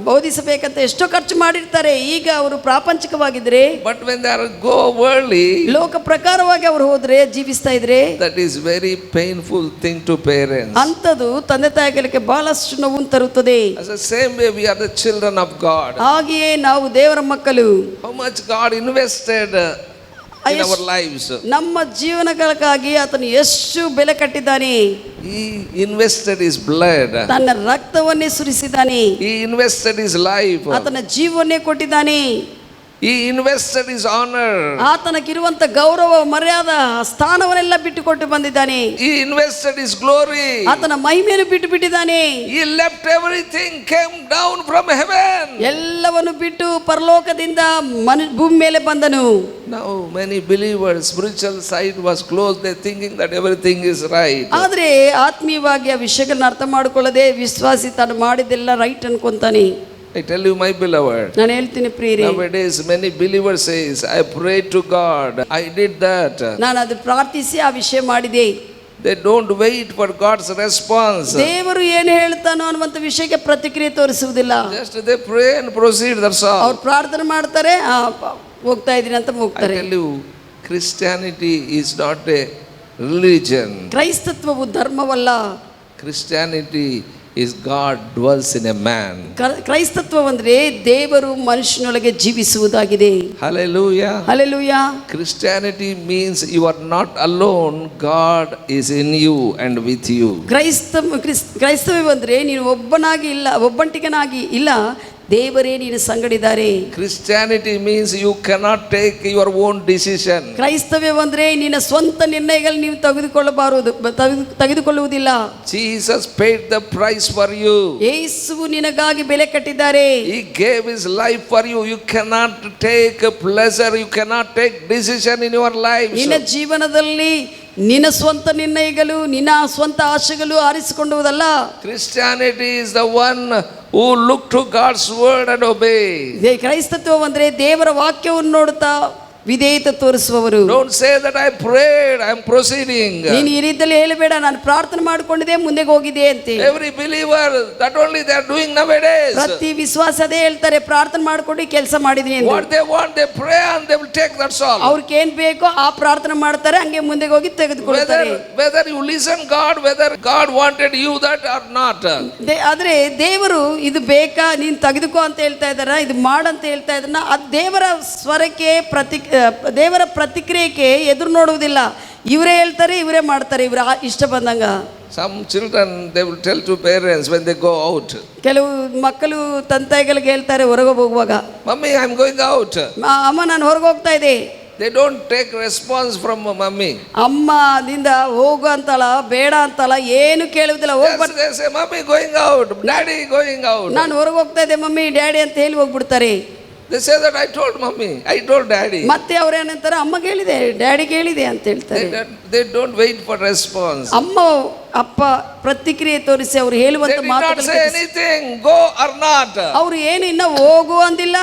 ಬೋಧಿಸಬೇಕಂತ ಎಷ್ಟೋ ಖರ್ಚು ಮಾಡಿರ್ತಾರೆ. ಈಗ ಅವರು ಪ್ರಾಪಂಚಿಕವಾಗಿದ್ರೆ, But when they are go worldly, ಲೋಕ ಪ್ರಕಾರವಾಗಿ ಅವರು ಹೋದ್ರೆ, ಜೀವಿಸ್ತಾ ಇದ್ರೆ, that is very painful thing to parents. ಅಂಥದ್ದು ತಂದೆ ತಾಯಿಗಳಿಗೆ ಬಹಳಷ್ಟು ನೋವು ತರುತ್ತದೆ. As the same way we are the children of God. ಹಾಗೆಯೇ ನಾವು ದೇವರ ಮಕ್ಕಳು. How much God invested in our lives. ನಮ್ಮ ಜೀವನಗಳಿಗಾಗಿ ಆತನು ಎಷ್ಟು ಬೆಲೆ ಕಟ್ಟಿದ್ದಾನೆ. He invested his blood. ತನ್ನ ರಕ್ತವನ್ನೇ ಸುರಿಸಿದ್ದಾನೆ. He invested his life. ಆತನ ಜೀವವನ್ನೇ ಕೊಟ್ಟಿದ್ದಾನೆ. He invested his honor. ಆತನಕ್ಕಿರುವಂತ ಗೌರವ, ಮರ್ಯಾದ, ಸ್ಥಾನವನ್ನೆಲ್ಲ ಬಿಟ್ಟು ಕೊಟ್ಟು ಬಂದಿದ್ದಾನೆ. He invested his glory. ಆತನ ಮಹಿಮೆಯನ್ನು ಬಿಟ್ಟು ಬಿಟ್ಟಿದ್ದಾನೆ. He left everything, came down from heaven. ಎಲ್ಲವನ್ನು ಬಿಟ್ಟು ಪರಲೋಕದಿಂದ ಭೂಮಿ ಮೇಲೆ ಬಂದನು. Now many believers spiritual sight was closed. They thinking that everything is right. ಆದ್ರೆ ಆತ್ಮೀಯವಾಗಿ ಆ ವಿಷಯಗಳನ್ನ ಅರ್ಥ ಮಾಡಿಕೊಳ್ಳದೆ ವಿಶ್ವಾಸಿ ತಾನು ಮಾಡಿದ್ದೆಲ್ಲ right ಅನ್ಕೊಂತಾನೆ. I tell you, my beloved, ನಾನು ಹೇಳ್ತೀನಿ ಪ್ರಿಯರೇ, nowadays many believers says, I prayed to God, I did that. ನಾನು ಅದು ಪ್ರಾರ್ಥಿಸಿ ಆ ವಿಷಯ ಮಾಡಿದೆ. They don't wait for God's response. ದೇವರು ಏನು ಹೇಳ್ತಾನೋ ಅನ್ನುವಂಥ ವಿಷಯಕ್ಕೆ ಪ್ರತಿಕ್ರಿಯೆ ತೋರಿಸುವುದಿಲ್ಲ. Just they pray and proceed, that's all. ಅವ್ರು ಪ್ರಾರ್ಥನೆ ಮಾಡ್ತಾರೆ, ಹೋಗ್ತಾ ಇದ್ದೀನಿ ಅಂತ I ಹೋಗ್ತಾರೆ. tell you, Christianity is not a religion. ಕ್ರೈಸ್ತತ್ವವು ಧರ್ಮವಲ್ಲ. Christianity is God dwells in a man. ಕ್ರೈಸ್ತತ್ವವಂದ್ರೆ ದೇವರು ಮನುಷ್ಯನೊಳಗೆ ಜೀವಿಸುವುದಾಗಿದೆ. Hallelujah. Hallelujah. Christianity means you are not alone, God is in you and with you. ಕ್ರೈಸ್ತವ್ಯವಂದ್ರೆ ನೀನು ಒಬ್ಬಂಟಿಗನಾಗಿ ಇಲ್ಲ, ದೇವರೇ ನೀನು ಸಂಗಡಿದ್ದಾರೆ. Christianity means you cannot take your own decision. ಕ್ರೈಸ್ತವ್ಯವಂದ್ರೆ ನಿನ್ನ ಸ್ವಂತ ನಿರ್ಣಯಗಳು ನೀವು ತೆಗೆದುಕೊಳ್ಳುವುದಿಲ್ಲ. Jesus paid the price for you. ಯೇಸುವು ನಿನಗಾಗಿ ಬೆಲೆ ಕಟ್ಟಿದ್ದಾರೆ. He gave his life for you. You cannot take pleasure, you cannot take decision in your life. ನಿನ್ನ ಜೀವನದಲ್ಲಿ ನಿನ್ನ ಸ್ವಂತ ನಿರ್ಣಯಗಳು, ನಿನ್ನ ಸ್ವಂತ ಆಶೆಗಳು ಆರಿಸಿಕೊಳ್ಳುವುದಲ್ಲ. Christianity is the one who look to God's word and obey. ಕ್ರೈಸ್ತತ್ವ ಅಂದ್ರೆ ದೇವರ ವಾಕ್ಯವನ್ನು ನೋಡುತ್ತಾ ವಿಧೇಯತೆ ತೋರಿಸುವವರು. Don't say that I prayed, I am proceeding. ನೀನು ಈ ರೀತಿಯಲ್ಲಿ ಹೇಳಬೇಡ, ನಾನು ಪ್ರಾರ್ಥನೆ ಮಾಡಿಕೊಂಡಿದ್ದೆ ಮುಂದೆ ಹೋಗಿದೆ ಅಂತ. Every believer, that only they are doing nowadays. ಪ್ರತಿ ವಿಶ್ವಾಸ ಅದೇ ಹೇಳ್ತಾರೆ, ಪ್ರಾರ್ಥನೆ ಮಾಡ್ಕೊಂಡು ಕೆಲಸ ಮಾಡಿದೀನಿ ಅಂತ. What they want, they pray and they will take, that's all. ಅವ್ರಿಗೆ ಏನ್ ಬೇಕೋ ಆ ಪ್ರಾರ್ಥನೆ ಮಾಡ್ತಾರೆ, ಹಂಗೆ ಮುಂದೆ ಹೋಗಿ ತೆಗೆದುಕೊಳ್ತಾರೆ. Whether you listen God, whether God wanted you that or not. ಆದ್ರೆ ದೇವರು ಇದು ಬೇಕಾ, ನೀನ್ ತೆಗೆದುಕೋ ಅಂತ ಹೇಳ್ತಾ ಇದ್ದಾರ, ಇದು ಮಾಡಂತ ಹೇಳ್ತಾ ಇದ್ದಾರ, ಅದು ದೇವರ ಸ್ವರಕ್ಕೆ ದೇವರ ಪ್ರತಿಕ್ರಿಯೆಗೆ ಎದುರು ನೋಡುವುದಿಲ್ಲ. ಇವರೇ ಹೇಳ್ತಾರೆ, ಇವರೇ ಮಾಡ್ತಾರೆ, ಇವರ ಇಷ್ಟ ಬಂದಂಗ. Some children, they will tell to parents when they go out. ಕೆಲವು ಮಕ್ಕಳು ತಂತಾಯಿಗಳಿಗೆ ಹೇಳ್ತಾರೆ ಹೊರಗೆ ಹೋಗುವಾಗ, Mummy, I am going out. ಅಮ್ಮ ನಾನು ಹೊರಗೆ ಹೋಗ್ತಾ ಇದ್ದೆ. They don't take response from mummy. ಅಮ್ಮದಿಂದ ಹೋಗು ಅಂತಲ್ಲ, ಬೇಡ ಅಂತಲ್ಲ, ಏನು ಕೇಳುವುದಿಲ್ಲ. Yes, they say, Mummy going out, Daddy going out. ನಾನು ಹೊರಗೆ ಹೋಗ್ತಾ ಇದ್ದೆ ಮಮ್ಮಿ, ಡ್ಯಾಡಿ ಅಂತ ಹೇಳಿ ಹೋಗ್ಬಿಡ್ತಾರೆ. They say that I told Mummy, I told Daddy. ಮತ್ತೆ ಅವ್ರೇನಂತಾರೆ, ಅಮ್ಮಗೆ ಹೇಳಿದೆ, ಡ್ಯಾಡಿಗೆ ಹೇಳಿದೆ ಅಂತ ಹೇಳ್ತಾರೆ. They don't wait for response. ಅಮ್ಮ ಅಪ್ಪ ಪ್ರತಿಕ್ರಿಯೆ ತೋರಿಸಿ ಅವ್ರು ಹೇಳುವಂತ They did not ಮಾತುಗಳು say anything, go or not. ಅವ್ರು ಏನು ಇನ್ನ ಹೋಗು ಅಂದಿಲ್ಲ,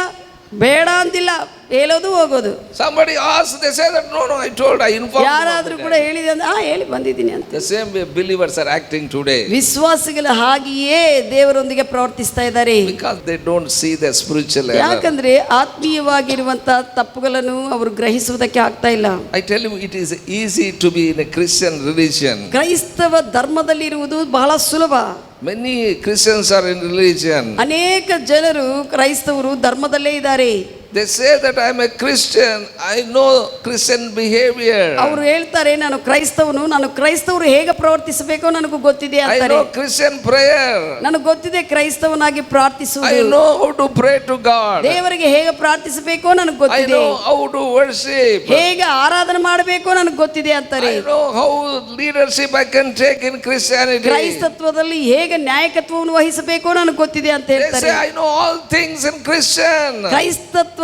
ಬೇಡ ಅಂದಿಲ್ಲ, ಹೇಳೋದು ಹೋಗೋದು. Somebody asked, they say that no, I told, I informed. ಯಾರಾದ್ರೂ ಕೂಡ ಹೇಳಿದೆ ಅಂದ್ರೆ ಹೇಳಿ ಬಂದಿದ್ದೀನಿ ಅಂತ. The same way believers are acting today. ವಿಶ್ವಾಸಿಗಳು ಹಾಗೆಯೇ ದೇವರೊಂದಿಗೆ ಪ್ರವರ್ತಿಸ್ತಾ ಇದ್ದಾರೆ. Because they don't see the spiritual error. ಯಾಕಂದ್ರೆ ಆತ್ಮೀಯವಾಗಿರುವಂತ ತಪ್ಪುಗಳನ್ನು ಅವರು ಗ್ರಹಿಸುವುದಕ್ಕೆ ಆಗ್ತಾ ಇಲ್ಲ. I tell you, it is easy to be in a Christian religion. ಕ್ರೈಸ್ತವ ಧರ್ಮದಲ್ಲಿ ಇರುವುದು ಬಹಳ ಸುಲಭ. Many Christians are in religion. ಅನೇಕ ಜನರು ಕ್ರೈಸ್ತವರು ಧರ್ಮದಲ್ಲೇ ಇದ್ದಾರೆ. They say that I am a Christian, I know Christian behavior. ಅವರು ಹೇಳ್ತಾರೆ, ನಾನು ಕ್ರೈಸ್ತವನು, ನಾನು ಕ್ರೈಸ್ತವರು ಹೇಗೆ ಪ್ರವರ್ತಿಸಬೇಕೋ ನನಗೂ ಗೊತ್ತಿದೆ I ಅಂತಾರೆ. know Christian prayer. ನನಗೆ ಗೊತ್ತಿದೆ ಕ್ರೈಸ್ತವನಾಗಿ I ಪ್ರಾರ್ಥಿಸುವುದು, know how to pray to God. ದೇವರಿಗೆ ಹೇಗೆ ಪ್ರಾರ್ಥಿಸಬೇಕೋ ನನಗೆ I ಗೊತ್ತಿದೆ, know how to worship. ಹೇಗೆ ಆರಾಧನೆ ಮಾಡಬೇಕೋ ನನಗೆ ಗೊತ್ತಿದೆ ಅಂತಾರೆ. I know how leadership I can take in Christianity. ಕ್ರೈಸ್ತತ್ವದಲ್ಲಿ ಹೇಗೆ ನಾಯಕತ್ವವನ್ನು ವಹಿಸಬೇಕೋ ನನಗೆ ಗೊತ್ತಿದೆ ಅಂತ They ಹೇಳ್ತಾರೆ. say I know all things in Christian. ಕ್ರೈಸ್ತತ್ವದಲ್ಲಿ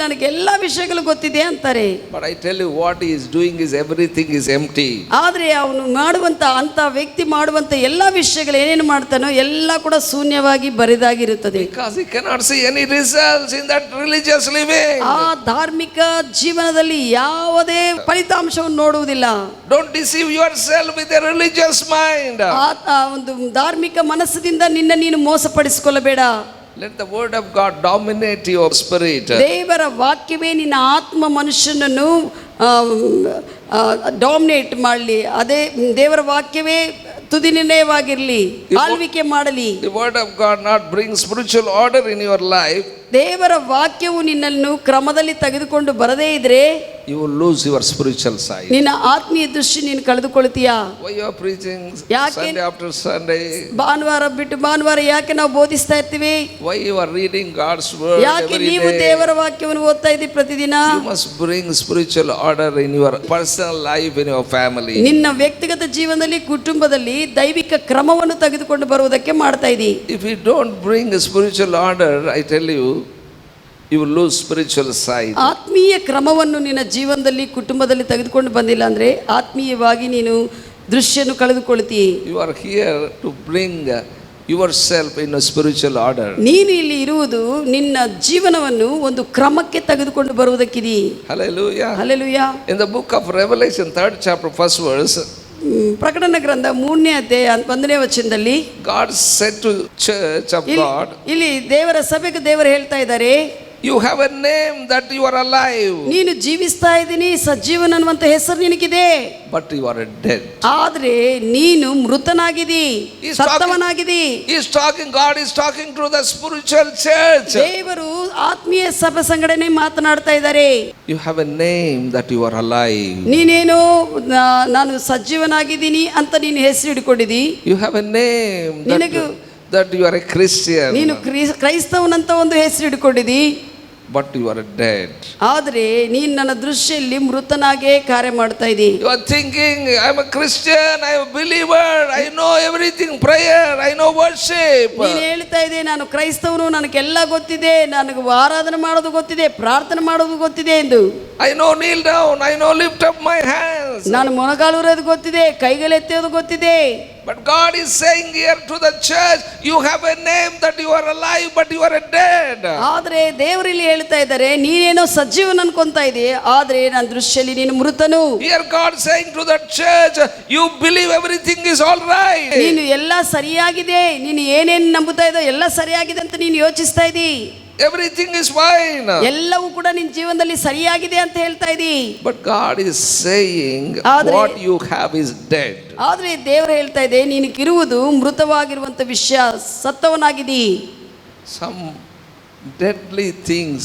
ನನಗೆ ಎಲ್ಲಾ ವಿಷಯಗಳು ಗೊತ್ತಿದೆ ಅಂತಾರೆ. But I tell you, what he is doing is everything is empty. ಆದ್ರೆ ಅವನು ಮಾಡುವಂತ ಅಂತ ವ್ಯಕ್ತಿ ಮಾಡುವಂತ ಎಲ್ಲಾ ವಿಷಯಗಳು ಏನೇನು ಮಾಡ್ತಾನೋ ಎಲ್ಲ ಕೂಡ ಶೂನ್ಯವಾಗಿ ಬರಿದಾಗಿರುತ್ತದೆ. Because he cannot see any results in that religious living. ಆ ಧಾರ್ಮಿಕ ಜೀವನದಲ್ಲಿ ಯಾವುದೇ ಫಲಿತಾಂಶವನ್ನು ನೋಡುವುದಿಲ್ಲ. Don't deceive yourself with a religious mind. ಆ ಒಂದು ಧಾರ್ಮಿಕ ಮನಸ್ಸಿನಿಂದ ನಿನ್ನ ನೀನು ಮೋಸಪಡಿಸಿಕೊಳ್ಳಬೇಡ. Let the word of God dominate your spirit. ದೇವರ ವಾಕ್ಯವೇ ನಿನ್ನ ಆತ್ಮ ಮನುಷ್ಯನನ್ನು ಡಾಮಿನೇಟ್ ಮಾಡಲಿ. ಅದೇ ದೇವರ ವಾಕ್ಯವೇ ತುದಿ ನಿರ್ಣಯವಾಗಿರಲಿ, ಆಳ್ವಿಕೆ ಮಾಡಲಿ. The word of God not bring spiritual order in your life. ದೇವರ ವಾಕ್ಯವು ನಿನ್ನನ್ನು ಕ್ರಮದಲ್ಲಿ ತೆಗೆದುಕೊಂಡು ಬರದೇ ಇದ್ರೆ you will lose your spiritual side. ನಿನ್ನ ಆತ್ಮೀಯ ದೃಷ್ಟಿ ನೀನು ಕಳೆದುಕೊಳ್ತೀಯಾ? Why you are preaching ಯಾಕೆ Sunday after Sunday? ಭಾನುವಾರ ಬಿಟ್ಟು ಭಾನುವಾರ ಯಾಕೆ ನಾವು ಬೋಧಿಸ್ತಾ ಇರ್ತೀವಿ? Why you are reading God's word ಯಾಕೆ every ನೀವು day? ದೇವರ ವಾಕ್ಯವನ್ನು ಓದ್ತಾ ಇದ್ದೀರಿ ಪ್ರತಿದಿನ? You must bring spiritual order in your personal life, in your family. ನಿನ್ನ ವ್ಯಕ್ತಿಗತ ಜೀವನದಲ್ಲಿ, ಕುಟುಂಬದಲ್ಲಿ ದೈವಿಕ ಕ್ರಮವನ್ನು ತೆಗೆದುಕೊಂಡು ಬರುವುದಕ್ಕೆ ಮಾಡ್ತಾ ಇದ್ದೀ. If you don't bring a spiritual order, I tell you, you will lose spiritual side. ಆತ್ಮೀಯ ಕ್ರಮವನ್ನು ನಿನ್ನ ಜೀವನದಲ್ಲಿ, ಕುಟುಂಬದಲ್ಲಿ ತೆಗೆದುಕೊಂಡು ಬಂದಿಲ್ಲ ಅಂದ್ರೆ ಆತ್ಮೀಯವಾಗಿ ನೀನು ದೃಶ್ಯವನ್ನು ಕಳೆದುಕೊಳ್ತೀ. You are here to bring yourself in a spiritual order. ನೀನು ಇಲ್ಲಿ ಇರುವುದು ನಿನ್ನ ಜೀವನವನ್ನು ಒಂದು ಕ್ರಮಕ್ಕೆ ತೆಗೆದುಕೊಂಡು ಬರುವುದಕ್ಕಿದೆ. Hallelujah. Hallelujah. In the book of Revelation 3rd chapter 1st verse, ಪ್ರಕಟಣೆ ಗ್ರಂಥ 3ನೇ ಅಧ್ಯಾಯ 1ನೇ ವಚನದಲ್ಲಿ God said to church of God, ಇಲ್ಲಿ ದೇವರ ಸಭೆಗೆ ದೇವರು ಹೇಳ್ತಾ ಇದ್ದಾರೆ, you have a name that you are alive, ನೀನು ಜೀವಿಸ್ತಾ ಇದ್ದೀನಿ, ಸಜೀವನ ಅನ್ನುವಂತ ಹೆಸರು ನಿನಗಿದೆ, but you are dead. ಆದ್ರೆ ನೀನು ಮೃತನಾಗಿದಿ, ಸತ್ತವನಾಗಿದಿ. He is talking, God is talking to the spiritual church. ದೇವರು ಆತ್ಮೀಯ ಸಭೆ ಸಂಘಟನೆ ಮಾತನಾಡ್ತಾ ಇದ್ದಾರೆ. You have a name that you are alive. ನೀನೇನು ನಾನು ಸಜೀವನಾಗಿದ್ದೀನಿ ಅಂತ ನೀನು ಹೆಸರು ಹಿಡ್ಕೊಂಡಿದಿ. You have a name that you are a Christian. ನೀನು ಕ್ರೈಸ್ತವನಂತ ಒಂದು ಹೆಸರು ಹಿಡ್ಕೊಂಡಿದಿ, but you are dead. ಆದ್ರೆ ನೀನು ನನ್ನ ದೃಷ್ಟಿಯಲ್ಲಿ ಮೃತನಾಗೇ ಕಾರ್ಯ ಮಾಡ್ತಾ ಇದ್ದೀ. You are thinking, I am a Christian, I am a believer, I know everything, prayer, I know worship. ನೀನು ಹೇಳ್ತಾ ಇದೆ, ನಾನು ಕ್ರೈಸ್ತವನು, ನನಗೆಲ್ಲ ಗೊತ್ತಿದೆ, ನನಗೆ ಆರಾಧನೆ ಮಾಡೋದು ಗೊತ್ತಿದೆ, ಪ್ರಾರ್ಥನೆ ಮಾಡೋದು ಗೊತ್ತಿದೆ ಎಂದು. I know kneel down, I know lift up my hands. ನಾನು ಮೊಣಗಾಲುರೋದು ಗೊತ್ತಿದೆ, ಕೈಗಳೆತ್ತೋದು ಗೊತ್ತಿದೆ. But God is saying here to the church, you have a name that you are alive, but you are dead. ಆದ್ರೆ ದೇವರಲ್ಲಿ ಹೇಳ್ತಾ ಇದ್ದಾರೆ, ನೀನೇನೋ ಸಜೀವನ್ ಅನ್ಕೊಂತಾ ಇದೆಯೇ, ಆದ್ರೆ ನನ್ನ ದೃಷ್ಟಿಯಲ್ಲಿ ನೀನು ಮೃತನು. Here God saying to the church, you believe everything is all right. ನೀನು ಎಲ್ಲ ಸರಿಯಾಗಿದೆ, ನೀನು ಏನೇನು ನಂಬುತ್ತಾ ಇದೋ ಎಲ್ಲ ಸರಿಯಾಗಿದೆ ಅಂತ ನೀನು ಯೋಚಿಸ್ತಾ ಇದ್ದೀ. Everything is fine. ಎಲ್ಲವೂ ಕೂಡ ನಿನ್ನ ಜೀವನದಲ್ಲಿ ಸರಿಯಾಗಿದೆ ಅಂತ ಹೇಳ್ತಾ ಇದ್ದೀ. But God is saying what you have is dead. ಆದ್ರೆ ದೇವರು ಹೇಳ್ತಾ ಇದೆ, ನಿನಗಿರುವುದು ಮೃತವಾಗಿರುವಂತ ವಿಷಯ, ಸತ್ತವನಾಗಿದ್ದೀ. Some deadly things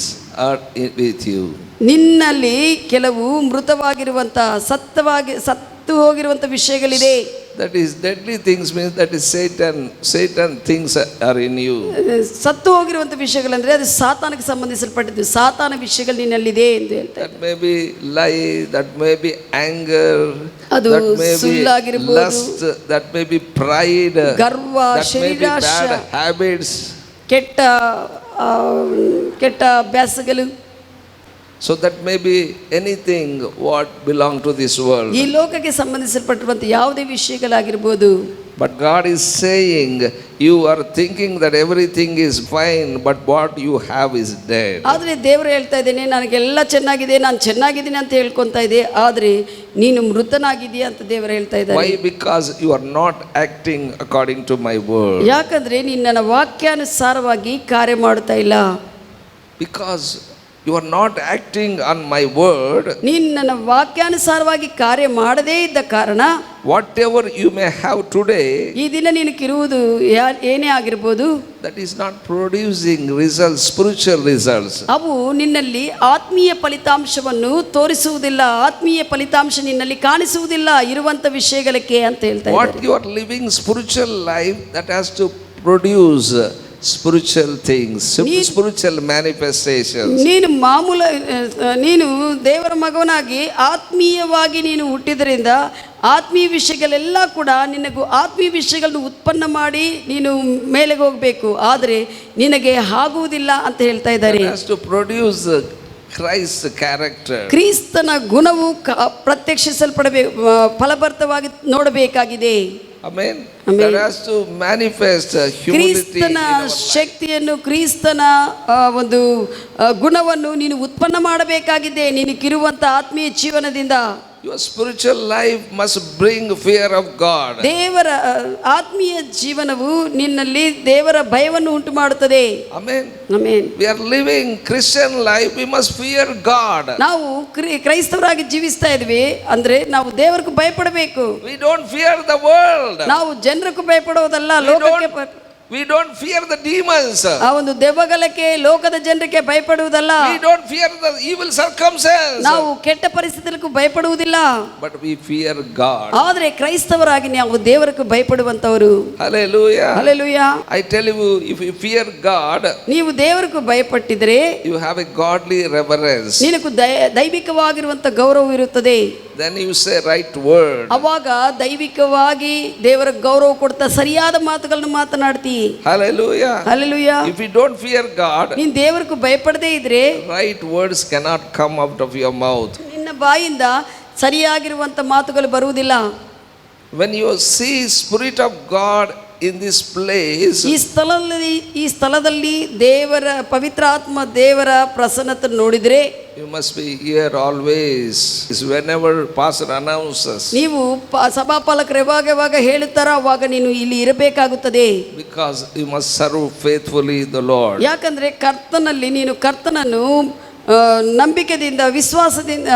are with you. ನಿನ್ನಲ್ಲಿ ಕೆಲವು ಮೃತವಾಗಿರುವಂತ ಸತ್ತು ಹೋಗಿರುವಂತ ವಿಷಯಗಳಿದೆ. That is deadly things means that is Satan things are in you. ಸತ್ತು ಹೋಗಿರುವಂತ ವಿಷಯಗಳಂದ್ರೆ ಅದು ಸಾತಾನಕ್ಕೆ ಸಂಬಂಧಿಸಲ್ಪಟ್ಟಿದ್ದು, ಸಾತಾನ ವಿಷಯಗಳು ನಿನ್ನಲ್ಲಿದೆ ಎಂದು ಹೇಳ್ತಾರೆ. That may be lie, that may be anger, ಅದು that may be ಸುಳ್ಳಾಗಿರಬಹುದು, lust, that may be pride, ಗರ್ವ, that may be ಶರೀರಾಶ, bad habits, ಕೆಟ್ಟ ಅಭ್ಯಾಸಗಳು. So that may be anything what belong to this world. ಈ ಲೋಕಕ್ಕೆ ಸಂಬಂಧಿಸಲ್ಪಟ್ಟಿರುವಂತ ಯಾವುದೇ ವಿಷಯಗಳಾಗಿರ್ಬೋದು. But God is saying, you are thinking that everything is fine, but what you have is dead. ಆದರೆ ದೇವರು ಹೇಳ್ತಾ ಇದ್ದೇನೆ, ನನಗೆಲ್ಲ ಚೆನ್ನಾಗಿದೆ, ನಾನು ಚೆನ್ನಾಗಿದ್ದೀನಿ ಅಂತ ಹೇಳ್ಕೊಂತ ಇದೆ, ಆದರೆ ನೀನು ಮೃತನಾಗಿದೆಯಾ ಅಂತ ದೇವರು ಹೇಳ್ತಾ ಇದ್ದಾರೆ. Why? Because you are not acting according to my word. ಯಾಕಂದ್ರೆ ನೀನು ನನ್ನ ವಾಕ್ಯಾನುಸಾರವಾಗಿ ಕಾರ್ಯ ಮಾಡ್ತಾ ಇಲ್ಲ. Because you are not acting on my word. ನೀನು ನನ್ನ ವಾಕ್ಯಾನುಸಾರವಾಗಿ ಕಾರ್ಯ ಮಾಡದೇ ಇದ್ದ ಕಾರಣ Whatever you may have today, ಈ ದಿನ ನಿನಗಿರುವುದು ಏನೇ ಆಗಿರ್ಬೋದು, that is not producing results, spiritual results. ಅವು ನಿನ್ನಲ್ಲಿ ಆತ್ಮೀಯ ಫಲಿತಾಂಶವನ್ನು ತೋರಿಸುವುದಿಲ್ಲ, ಆತ್ಮೀಯ ಫಲಿತಾಂಶ ನಿನ್ನಲ್ಲಿ ಕಾಣಿಸುವುದಿಲ್ಲ ಇರುವಂತ ವಿಷಯಗಳಕ್ಕೆ ಅಂತ ಹೇಳ್ತಾ ಇದ್ದಾರೆ. What you are living spiritual life, that has to produce spiritual things, spiritual manifestations. ನೀನು ದೇವರ ಮಗನಾಗಿ ಆತ್ಮೀಯವಾಗಿ ನೀನು ಹುಟ್ಟಿದ್ರಿಂದ ಆತ್ಮೀಯ ವಿಷಯಗಳೆಲ್ಲ ಕೂಡ ನಿನಗೂ ಆತ್ಮೀಯ ವಿಷಯಗಳನ್ನು ಉತ್ಪನ್ನ ಮಾಡಿ ನೀನು ಮೇಲೆಗೆ ಹೋಗಬೇಕು, ಆದರೆ ನಿನಗೆ ಆಗುವುದಿಲ್ಲ ಅಂತ ಹೇಳ್ತಾ ಇದ್ದಾರೆ. Has to produce Christ's character. ಕ್ರಿಸ್ತನ ಗುಣವು ಪ್ರತ್ಯಕ್ಷಿಸಲ್ಪಡಬೇಕು, ಫಲಭರಿತವಾಗಿ ನೋಡಬೇಕಾಗಿದೆ. Amen. That has to manifest humility. ಕ್ರಿಸ್ತನ ಶಕ್ತಿಯನ್ನು, ಕ್ರಿಸ್ತನ ಒಂದು ಗುಣವನ್ನು ನೀನು ಉತ್ಪನ್ನ ಮಾಡಬೇಕಾಗಿದೆ ನಿನಗಿರುವಂತ ಆತ್ಮೀಯ ಜೀವನದಿಂದ. Your spiritual life must bring fear of God. ದೇವರ ಆತ್ಮೀಯ ಜೀವನವು ನಿನ್ನಲ್ಲಿ ದೇವರ ಭಯವನ್ನು ಉಂಟು ಮಾಡುತ್ತದೆ. Amen. Amen. We are living Christian life, we must fear God. ನಾವು ಕ್ರೈಸ್ತವರಾಗಿ ಜೀವಿಸ್ತಾ ಇದ್ವಿ ಅಂದ್ರೆ ನಾವು ದೇವರಿಗೆ ಭಯಪಡಬೇಕು. We don't fear the world. ನಾವು ಜನರಿಗೆ ಭಯಪಡೋದಲ್ಲ, ಲೋಕಕ್ಕೆ. We don't fear the demons. ಆ ಒಂದು ದೆವ್ವಗಳಕ್ಕೆ, ಲೋಕದ ಜನರಿಗೆ ಭಯಪಡುವುದಲ್ಲ. We don't fear the evil circumstances. ನಾವು ಕೆಟ್ಟ ಪರಿಸ್ಥಿತಿಗಳಿಗೂ ಭಯಪಡುವುದಿಲ್ಲ. But we fear God. ಆದರೆ ಕ್ರೈಸ್ತವರಾಗಿ ನಾವು ದೇವರಿಗೆ ಭಯಪಡುವಂತವರು. Hallelujah. Hallelujah. I tell you, if you fear God, ನೀವು ದೇವರಿಗೆ ಭಯಪಟ್ಟಿದ್ರೆ you have a godly reverence. ನಿನಗೆ ದೈವಿಕವಾಗಿರುವಂತ ಗೌರವ ಇರುತ್ತದೆ. Then you say right word. ಅವಾಗ ದೈವಿಕವಾಗಿ ದೇವರ ಗೌರವ ಕೊಡ್ತಾ ಸರಿಯಾದ ಮಾತುಗಳನ್ನು ಮಾತನಾಡ್ತಿ. Hallelujah. Hallelujah. If you don't fear God, ನೀನು ದೇವರಿಗೆ ಭಯಪಡದೇ ಇದ್ರೆ right words cannot come out of your mouth. ನಿನ್ನ ಬಾಯಿಂದ ಸರಿಯಾಗಿರುವಂತ ಮಾತುಗಳು ಬರುವುದಿಲ್ಲ. When you see Spirit of God in this place, ಈ ಸ್ಥಳದಲ್ಲಿ ದೇವರ ಪವಿತ್ರ ಆತ್ಮ ದೇವರ ಪ್ರಸನ್ನತೆ ನೋಡಿದ್ರೆ, you must be here always. Whenever pastor announces, ನೀವು ಸಭಾಪಾಲಕರು ಯಾವಾಗ ಹೇಳುತ್ತಾರೋ ಅವಾಗ ನೀನು ಇಲ್ಲಿ ಇರಬೇಕಾಗುತ್ತದೆ. because you must serve faithfully the Lord. ಯಾಕಂದ್ರೆ ಕರ್ತನಲ್ಲಿ ನೀನು ಕರ್ತನನ್ನು ನಂಬಿಕೆಯಿಂದ, ವಿಶ್ವಾಸದಿಂದ,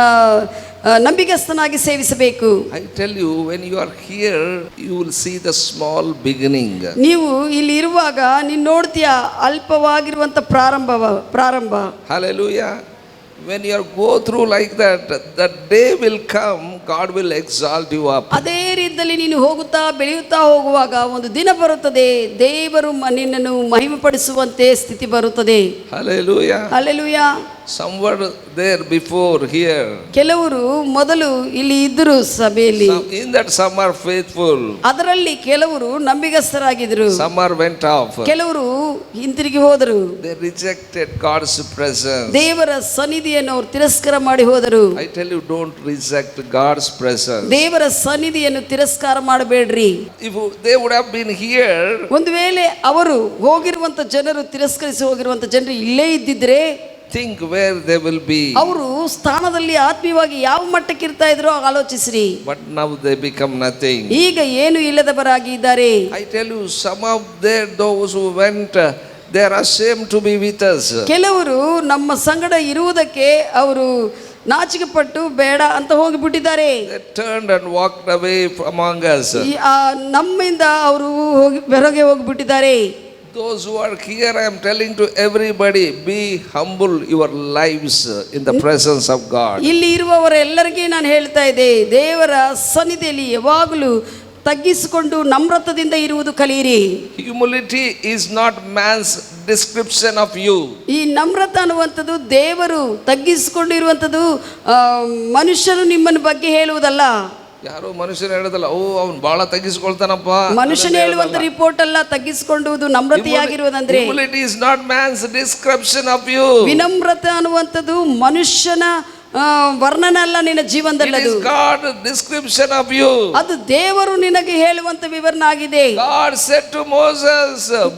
ನಂಬಿಕಸ್ಥನಾಗಿ ಸೇವಿಸಬೇಕು. I tell you, when you are here, you will see the small beginning. ನೀವು ಇಲ್ಲಿ ಇರುವಾಗ ನೀನು ನೋಡ್ತೀಯ ಅಲ್ಪವಾಗಿರುವಂತ ಪ್ರಾರಂಭ. Hallelujah. When you go through like that, the day will come, God will exalt you up. ಅದೇ ರೀತಿಯಲ್ಲಿ ನೀನು ಹೋಗುತ್ತಾ ಬೆಳೆಯುತ್ತಾ ಹೋಗುವಾಗ ಒಂದು ದಿನ ಬರುತ್ತದೆ, ದೇವರು ನಿನ್ನನ್ನು ಮಹಿಮೆಪಡಿಸುವಂತೆ ಸ್ಥಿತಿ ಬರುತ್ತದೆ. Hallelujah. Hallelujah. Some were there before here. ಕೆಲವರು ಮೊದಲು ಇಲ್ಲಿ ಇದ್ದರು ಸಭೆಯಲ್ಲಿ. In that some are faithful. ಅದರಲ್ಲಿ ಕೆಲವರು ನಂಬಿಗಸ್ತರಾಗಿದ್ರು. Some are went off. ಕೆಲವರು ಹಿಂತಿರುಗಿ ಹೋದರು. They rejected God's presence. ದೇವರ ಸನ್ನಿಧಿಯನ್ನು ಅವರು ತಿರಸ್ಕಾರ ಮಾಡಿ ಹೋದರು. I tell you, don't reject God's presence. ದೇವರ ಸನ್ನಿಧಿಯನ್ನು ತಿರಸ್ಕಾರ ಮಾಡಬೇಡ್ರಿ. If they would have been here, ಒಂದು ವೇಳೆ ಅವರು ಹೋಗಿರುವಂತ ಜನರು ತಿರಸ್ಕರಿಸಿ ಹೋಗಿರುವಂತ ಜನರು ಇಲ್ಲೇ ಇದ್ದಿದ್ರೆ think where they will be. ಅವರು ಸ್ಥಾನದಲ್ಲಿ ಆತ್ಮೀಯವಾಗಿ ಯಾವ ಮಟ್ಟಕ್ಕೆ ಇರ್ತಾ ಇದ್ರೋ ಆಲೋಚಿಸ್ರಿ. But now they become nothing. ಈಗ ಏನು ಇಲ್ಲದವರಾಗಿ ಇದ್ದಾರೆ. I tell you, some of those who went, they are ashamed to be with us. ಕೆಲವರು ನಮ್ಮ ಸಂಗಡ ಇರುವುದಕ್ಕೆ ಅವರು ನಾಚಿಕೆ ಪಟ್ಟು ಬೇಡ ಅಂತ ಹೋಗಿಬಿಟ್ಟಿದ್ದಾರೆ. They turned and walked away among us. ನಮ್ಮಿಂದ ಅವರು ಹೊರಗೆ ಹೋಗಿಬಿಟ್ಟಿದ್ದಾರೆ. Those who are here, I am telling to everybody, be humble your lives in the presence of God. ಇಲ್ಲಿ ಇರುವವರೆಲ್ಲರಿಗೂ ನಾನು ಹೇಳ್ತಾ ಇದ್ದೆ, ದೇವರ ಸನ್ನಿಧಿಯಲ್ಲಿ ಯಾವಾಗಲೂ ತಗ್ಗಿಸಿಕೊಂಡು ನಮ್ರತದಿಂದ ಇರುವುದು ಕಲಿಯಿರಿ. Humility is not man's description of you. ಈ ನಮ್ರತ ಅನ್ನುವಂಥದ್ದು ದೇವರು ತಗ್ಗಿಸಿಕೊಂಡಿರುವಂಥದ್ದು ಮನುಷ್ಯರು ನಿಮ್ಮನ್ನ ಬಗ್ಗೆ ಹೇಳುವುದಲ್ಲ. ಯಾರೋ ಮನುಷ್ಯನ ಹೇಳೋದಲ್ಲ, ಓ ಅವನು ಬಹಳ ತಗ್ಗಿಸಿಕೊಳ್ತಾನಪ್ಪ. ಮನುಷ್ಯನ ಹೇಳುವಂತ ರಿಪೋರ್ಟ್ ಅಲ್ಲ ತಗ್ಗಿಸಿಕೊಳ್ಳುವುದು ನಮ್ರತೆಯಾಗಿರುವುದಂದ್ರೆ. Humility is not man's description of you. ವಿನಮ್ರತೆ ಅನ್ನುವಂಥದ್ದು ಮನುಷ್ಯನ ವರ್ಣನೆ ಅಲ್ಲ ನಿನ್ನ ಜೀವನದಲ್ಲಿ. It is God's description of you. ಅದು ದೇವರು ನಿನಗೆ ಹೇಳುವಂತ ವಿವರಣೆ ಆಗಿದೆ. God said to Moses,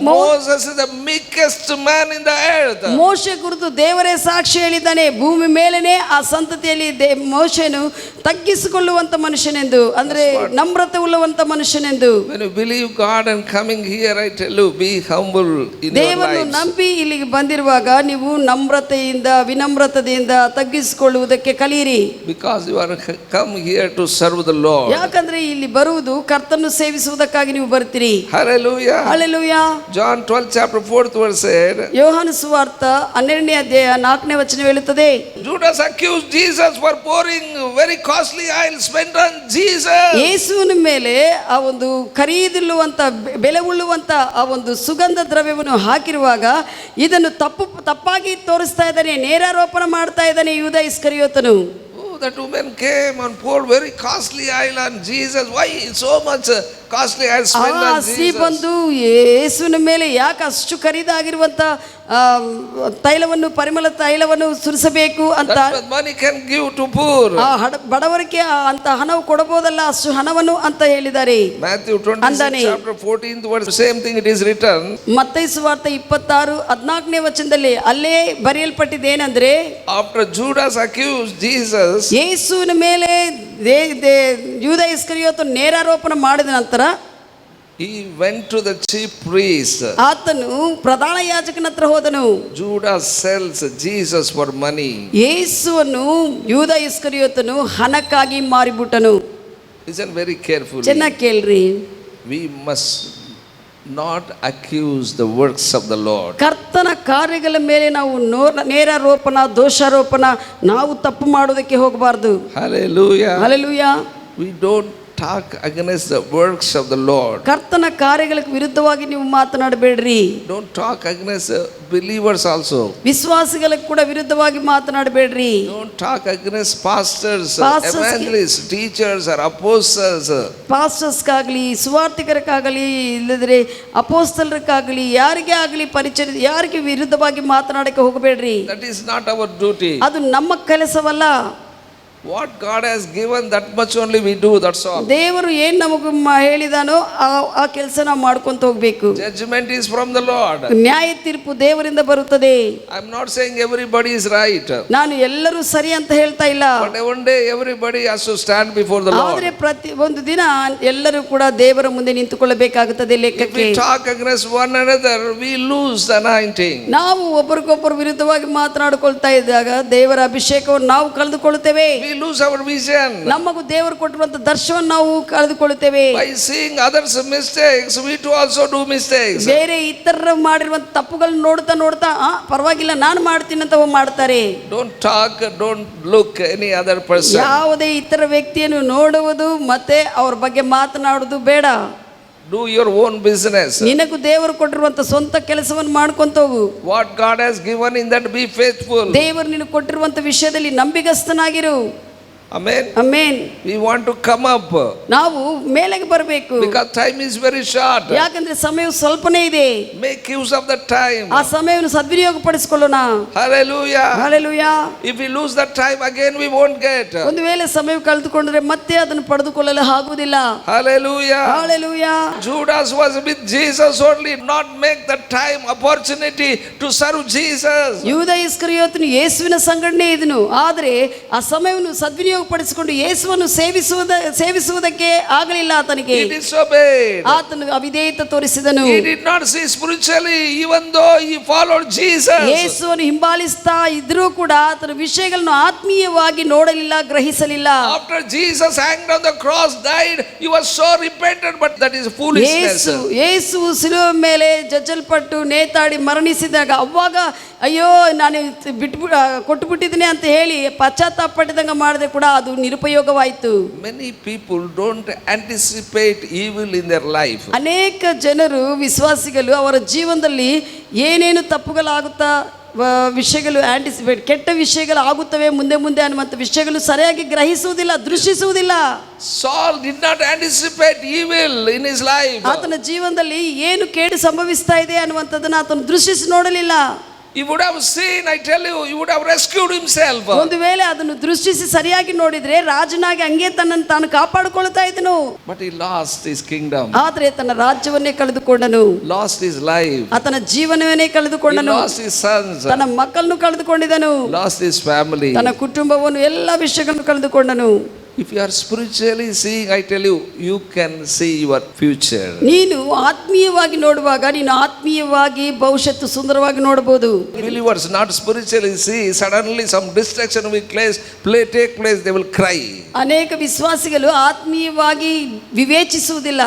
Moses is the meekest man in the earth. ಮೋಶೆ ಕುರಿತು ದೇವರೇ ಸಾಕ್ಷಿ ಹೇಳಿದ್ದಾನೆ, ಭೂಮಿ ಮೇಲೇನೆ ಆ ಸಂತತಿಯಲ್ಲಿ ಮೋಶೆನು ತಗ್ಗಿಸಿಕೊಳ್ಳುವಂತ ಮನುಷ್ಯನೆಂದು, ಅಂದ್ರೆ ನಮ್ರತೆ ಉಳ್ಳವಂತ ಮನುಷ್ಯನೆಂದು. When you believe God and coming here, I tell you, be humble in your ದೇವರನ್ನು lives. ನಂಬಿ ಇಲ್ಲಿಗೆ ಬಂದಿರುವಾಗ ನೀವು ನಮ್ರತೆಯಿಂದ ವಿನಮ್ರತೆಯಿಂದ ತಗ್ಗಿಸಿಕೊಳ್ಳುವುದಕ್ಕೆ ಕಲಿಯಿರಿ. Because you are come here to serve the Lord. ಯಾಕಂದ್ರೆ ಇಲ್ಲಿ ಬರುವುದು ಕರ್ತನನ್ನು ಸೇವಿಸುವುದಕ್ಕಾಗಿ ನೀವು ಬರ್ತೀರಿ. Hallelujah. Hallelujah. John 12 chapter 4th verse said, ಯೋಹಾನ ಸುವಾರ್ತ 12ನೇ ಅಧ್ಯಾಯ 4ನೇ ವಚನ ಹೇಳುತ್ತದೆ, Judas accused Jesus for pouring very costly oil spent on Jesus. ಯೇಸುವಿನ ಮೇಲೆ ಆ ಒಂದು ಖರೀದಿಲ್ಲುವಂತ ಬೆಲೆ ಉಳ್ಳುವಂತ ಆ ಒಂದು ಸುಗಂಧ ದ್ರವ್ಯವನ್ನು ಹಾಕಿರುವಾಗ ಇದನ್ನು ತಪ್ಪಾಗಿ ತೋರಿಸ್ತಾ ಇದ್ದಾನೆ, ನೇರಾರೋಪಣ ಮಾಡ್ತಾ ಇದ್ದಾನೆ ಯೂದ ಇಸ್ಕರಿಯೋತನು. The two men came and poured very costly oil on Jesus. Why so much costly oil spent on Jesus? ಬಂದು ಯೇಸುವಿನ ಮೇಲೆ ಯಾಕೆ ಅಷ್ಟು ಖರೀದಾಗಿರುವಂತ ತೈಲವನ್ನು ಪರಿಮಳ ತೈಲವನ್ನು ಸುರಿಸಬೇಕು ಅಂತ. Money can give to poor. ಬಡವರಿಗೆ ಅಂತ ಹಣವು ಕೊಡಬಹುದಲ್ಲ, ಅಷ್ಟು ಹಣವನ್ನು ಅಂತ ಹೇಳಿದ್ದಾರೆ. Matthew 26 chapter 14th verse, same thing it is written. ಮತ್ತೈ ಸುವಾರ್ತ 26:14ನೇ ವಚನದಲ್ಲಿ ಅಲ್ಲೇ ಬರೆಯಲ್ಪಟ್ಟಿದ್ದೇನೆಂದ್ರೆ, after Judas accused Jesus, ಯೇಸುವಿನ ಮೇಲೆ ಯೂದ ಇಸ್ಕರಿಯೋತ ನೇರಾರೋಪಣ ಮಾಡಿದ ನಂತರ he went to the chief priest. ಆತನು ಪ್ರಧಾನ ಯಾಜಕನ ಹತ್ರ ಹೋದನು. Judas sells Jesus for money. ಯೇಸುವನ್ನು ಯೂದ ಇಸ್ಕರಿಯೋತನು ಹಣಕ್ಕಾಗಿ ಮಾರಿಬಿಟ್ಟನು. Listen very carefully. ಚೆನ್ನಾಗಿ ಕೇಳ್ರಿ. We must not accuse the works of the Lord. ಕರ್ತನ ಕಾರ್ಯಗಳ ಮೇಲೆ ನಾವು ನೇರಾರೋಪಣ ದೋಷಾರೋಪಣ ನಾವು ತಪ್ಪು ಮಾಡೋದಕ್ಕೆ ಹೋಗಬಾರದು. Hallelujah. Hallelujah. We don't talk against the works of the Lord. ಕರ್ತನ ಕಾರ್ಯಗಳಿಗೆ ವಿರುದ್ಧವಾಗಿ ನೀವು ಮಾತನಾಡಬೇಡ್ರಿ. Don't talk against believers also. ವಿಶ್ವಾಸಿಗಳಿಗೆ ಕೂಡ ವಿರುದ್ಧವಾಗಿ ಮಾತನಾಡಬೇಡ್ರಿ. Don't talk against pastors, evangelists, teachers or apostles. ಪಾಸ್ಟರ್ಸ್ಗಾಗಲಿ ಸುವಾರ್ತಿಕರಿಗಾಗಲಿ ಇಲ್ಲದ್ರೆ ಅಪೋಸ್ತಲರಿಗಾಗಲಿ ಯಾರಿಗೆ ಆಗಲಿ ಪರಿಚಯ ಯಾರಿಗೆ ವಿರುದ್ಧವಾಗಿ ಮಾತನಾಡಕ್ಕೆ ಹೋಗಬೇಡ್ರಿ. That is not our duty. ಅದು ನಮ್ಮ ಕೆಲಸವಲ್ಲ. What God has given, that much only we do, that's all. ದೇವರು ಏನು ನಮಗೆ ಹೇಳಿದಾನೋ ಆ ಕೆಲಸ ನಾವು ಮಾಡ್ಕೊಂತ ಹೋಗಬೇಕು. Judgment is from the Lord. ನ್ಯಾಯ ತೀರ್ಪು ದೇವರಿಂದ ಬರುತ್ತದೆ. I am not saying everybody is right. ನಾನು ಎಲ್ಲರೂ ಸರಿ ಅಂತ ಹೇಳ್ತಾ ಇಲ್ಲ. But one day everybody has to stand before the Lord. ಆದರೆ ಪ್ರತಿ ಒಂದು ದಿನ ಎಲ್ಲರೂ ಕೂಡ ದೇವರ ಮುಂದೆ ನಿಂತುಕೊಳ್ಳಬೇಕಾಗುತ್ತದೆ ಲೆಕ್ಕಕ್ಕೆ. If we talk against one another, we lose the anointing. ನಾವು ಒಬ್ಬರಿಗೊಬ್ಬರು ವಿರುದ್ಧವಾಗಿ ಮಾತನಾಡಿಕೊಳ್ತಾ ಇದ್ದಾಗ ದೇವರ ಅಭಿಷೇಕವನ್ನು ನಾವು ಕಳೆದುಕೊಳ್ಳುತ್ತೇವೆ. We lose our vision. ನಮಗೂ ದೇವರು ಕೊಟ್ಟಿರುವಂತ ದರ್ಶನವನ್ನು ನಾವು ಕಳೆದುಕೊಳ್ಳುತ್ತೇವೆ. By seeing others' mistakes, we too also do mistakes. ಬೇರೆ ಇತರರು ಮಾಡಿರುವಂತ ತಪ್ಪುಗಳನ್ನು ನೋಡ್ತಾ ಪರವಾಗಿಲ್ಲ ನಾನು ಮಾಡ್ತೀನಿ ಅಂತ ಮಾಡ್ತಾರೆ. Don't talk, don't look any other person. ಯಾವುದೇ ಇತರ ವ್ಯಕ್ತಿಯನ್ನು ನೋಡುವುದು ಮತ್ತೆ ಅವ್ರ ಬಗ್ಗೆ ಮಾತನಾಡುವುದು ಬೇಡ. Do your own business. ನಿನಗೂ ದೇವರು ಕೊಟ್ಟಿರುವಂತ ಸ್ವಂತ ಕೆಲಸವನ್ನು ಮಾಡ್ಕೊಂತ ಹೋಗು. What God has given in that, be faithful. ದೇವರು ನಿನಗೆ ಕೊಟ್ಟಿರುವಂತ ವಿಷಯದಲ್ಲಿ ನಂಬಿಗಸ್ತನಾಗಿರು. Amen. Amen. We want to come up. ನಾವು ಮೇಲೆಗೆ ಬರಬೇಕು. Because time is very short. ಯಾಕಂದ್ರೆ ಸಮಯವು ಸ್ವಲ್ಪನೇ ಇದೆ. Make use of the time. ಆ ಸಮಯವನ್ನು ಸದ್ವಿನಿಯೋಗ ಪಡಿಸಿಕೊಳ್ಳೋಣ. Hallelujah. Hallelujah. If we lose that time again, we won't get. ಒಂದು ವೇಳೆ ಸಮಯ ಕಳೆದುಕೊಂಡ್ರೆ ಮತ್ತೆ ಅದನ್ನು ಪಡೆದುಕೊಳ್ಳಲು ಆಗುವುದಿಲ್ಲ. Hallelujah. Hallelujah. Judas was with Jesus only, not make the time opportunity to serve Jesus. ಯೂದ ಇಸ್ಕರಿಯೋತನು ಯೇಸುವಿನ ಸಂಗಡನೆ ಇದ್ದನು, ಆದರೆ ಆ ಸಮಯವನ್ನು ಸದ್ವಿನಿಯೋಗ ಪಡಿಸಿಕೊಂಡು ಯೇಸುವನ್ನು ಸೇವಿಸುವುದಕ್ಕೆ ಆಗಲಿಲ್ಲ ಆತನಿಗೆ. He disobeyed. ಆತನು ಅವಿಧೇಯತೆ ತೋರಿಸಿದನು. He did not see spiritually, even though he followed Jesus. ಯೇಸುವನ್ನು ಹಿಂಬಾಲಿಸ್ತಾ ಇದ್ರೂ ಕೂಡ ಆತನ ವಿಷಯಗಳನ್ನು ಆತ್ಮೀಯವಾಗಿ ನೋಡಲಿಲ್ಲ, ಗ್ರಹಿಸಲಿಲ್ಲ. After Jesus hanged on the cross, died, he was so repentant, but that is foolishness. ಯೇಸು ಶಿಲುಬೆ ಮೇಲೆ ಜಜ್ಜಲ್ಪಟ್ಟು ನೇತಾಡಿ ಮರಣಿಸಿದಾಗ ಅವಾಗ ಅಯ್ಯೋ ನಾನು ಕೊಟ್ಟುಬಿಟ್ಟಿದ್ದೀನಿ ಅಂತ ಹೇಳಿ ಪಶ್ಚಾತ್ತಾಪ ಪಟ್ಟಿದಂಗ ಮಾಡದೆ ಕೂಡ ಅದು ನಿರುಪಯೋಗವಾಯಿತು. Many people don't anticipate evil in their life. ಅನೇಕ ಜನರು ವಿಶ್ವಾಸಿಗಳು ಅವರ ಜೀವನದಲ್ಲಿ ಏನೇನು ತಪ್ಪುಗಳಾಗುತ್ತಾ ವಿಷಯಗಳು ಆಂಟಿಸಿಪೇಟ್ ಕೆಟ್ಟ ವಿಷಯಗಳು ಆಗುತ್ತವೆ ಮುಂದೆ ಮುಂದೆ ಅನ್ನುವಂಥ ವಿಷಯಗಳು ಸರಿಯಾಗಿ ಗ್ರಹಿಸುವುದಿಲ್ಲ, ದೃಷ್ಟಿಸುವುದಿಲ್ಲ. Saul did not anticipate evil in his life. ಆತನ ಜೀವನದಲ್ಲಿ ಏನು ಕೇಡು ಸಂಭವಿಸ್ತಾ ಇದೆ ಅನ್ನುವಂಥದ್ದನ್ನು ಆತನು ದೃಷ್ಟಿಸಿ ನೋಡಲಿಲ್ಲ. He would have seen, I tell you, he would have rescued himself. ಒಂದು ವೇಳೆ ಅದನ್ನು ದೃಷ್ಟಿಸಿ ಸರಿಯಾಗಿ ನೋಡಿದ್ರೆ ರಾಜನಾಗಿ ಹಂಗೆ ತನ್ನನ್ನು ತಾನು ಕಾಪಾಡಿಕೊಳ್ತಾ ಇದ್ದನು. But he lost his kingdom. ಆದರೆ ತನ್ನ ರಾಜ್ಯವನ್ನೇ ಕಳೆದುಕೊಂಡನು, Lost his life. ಆತನ ಜೀವನವನ್ನೇ He ಕಳೆದುಕೊಂಡನು, lost his sons. ತನ್ನ ಮಕ್ಕಳನ್ನು ಕಳೆದುಕೊಂಡಿದ್ದನು, Lost his family. ತನ್ನ ಕುಟುಂಬವನ್ನು ಎಲ್ಲ ವಿಷಯಗಳನ್ನು ಕಳೆದುಕೊಂಡನು. If you are spiritually seeing, I tell you, you can see your future. ನೀನು ಆತ್ಮೀಯವಾಗಿ ನೋಡುವಾಗ ನೀನು ಆತ್ಮೀಯವಾಗಿ ಭವಿಷ್ಯತ್ತು ಸುಂದರವಾಗಿ ನೋಡಬಹುದು. Believers not spiritually see, suddenly some distraction will take place, they will cry. ಅನೇಕ ವಿಶ್ವಾಸಿಗಳು ಆತ್ಮೀಯವಾಗಿ ವಿವೇಚಿಸುವುದಿಲ್ಲ.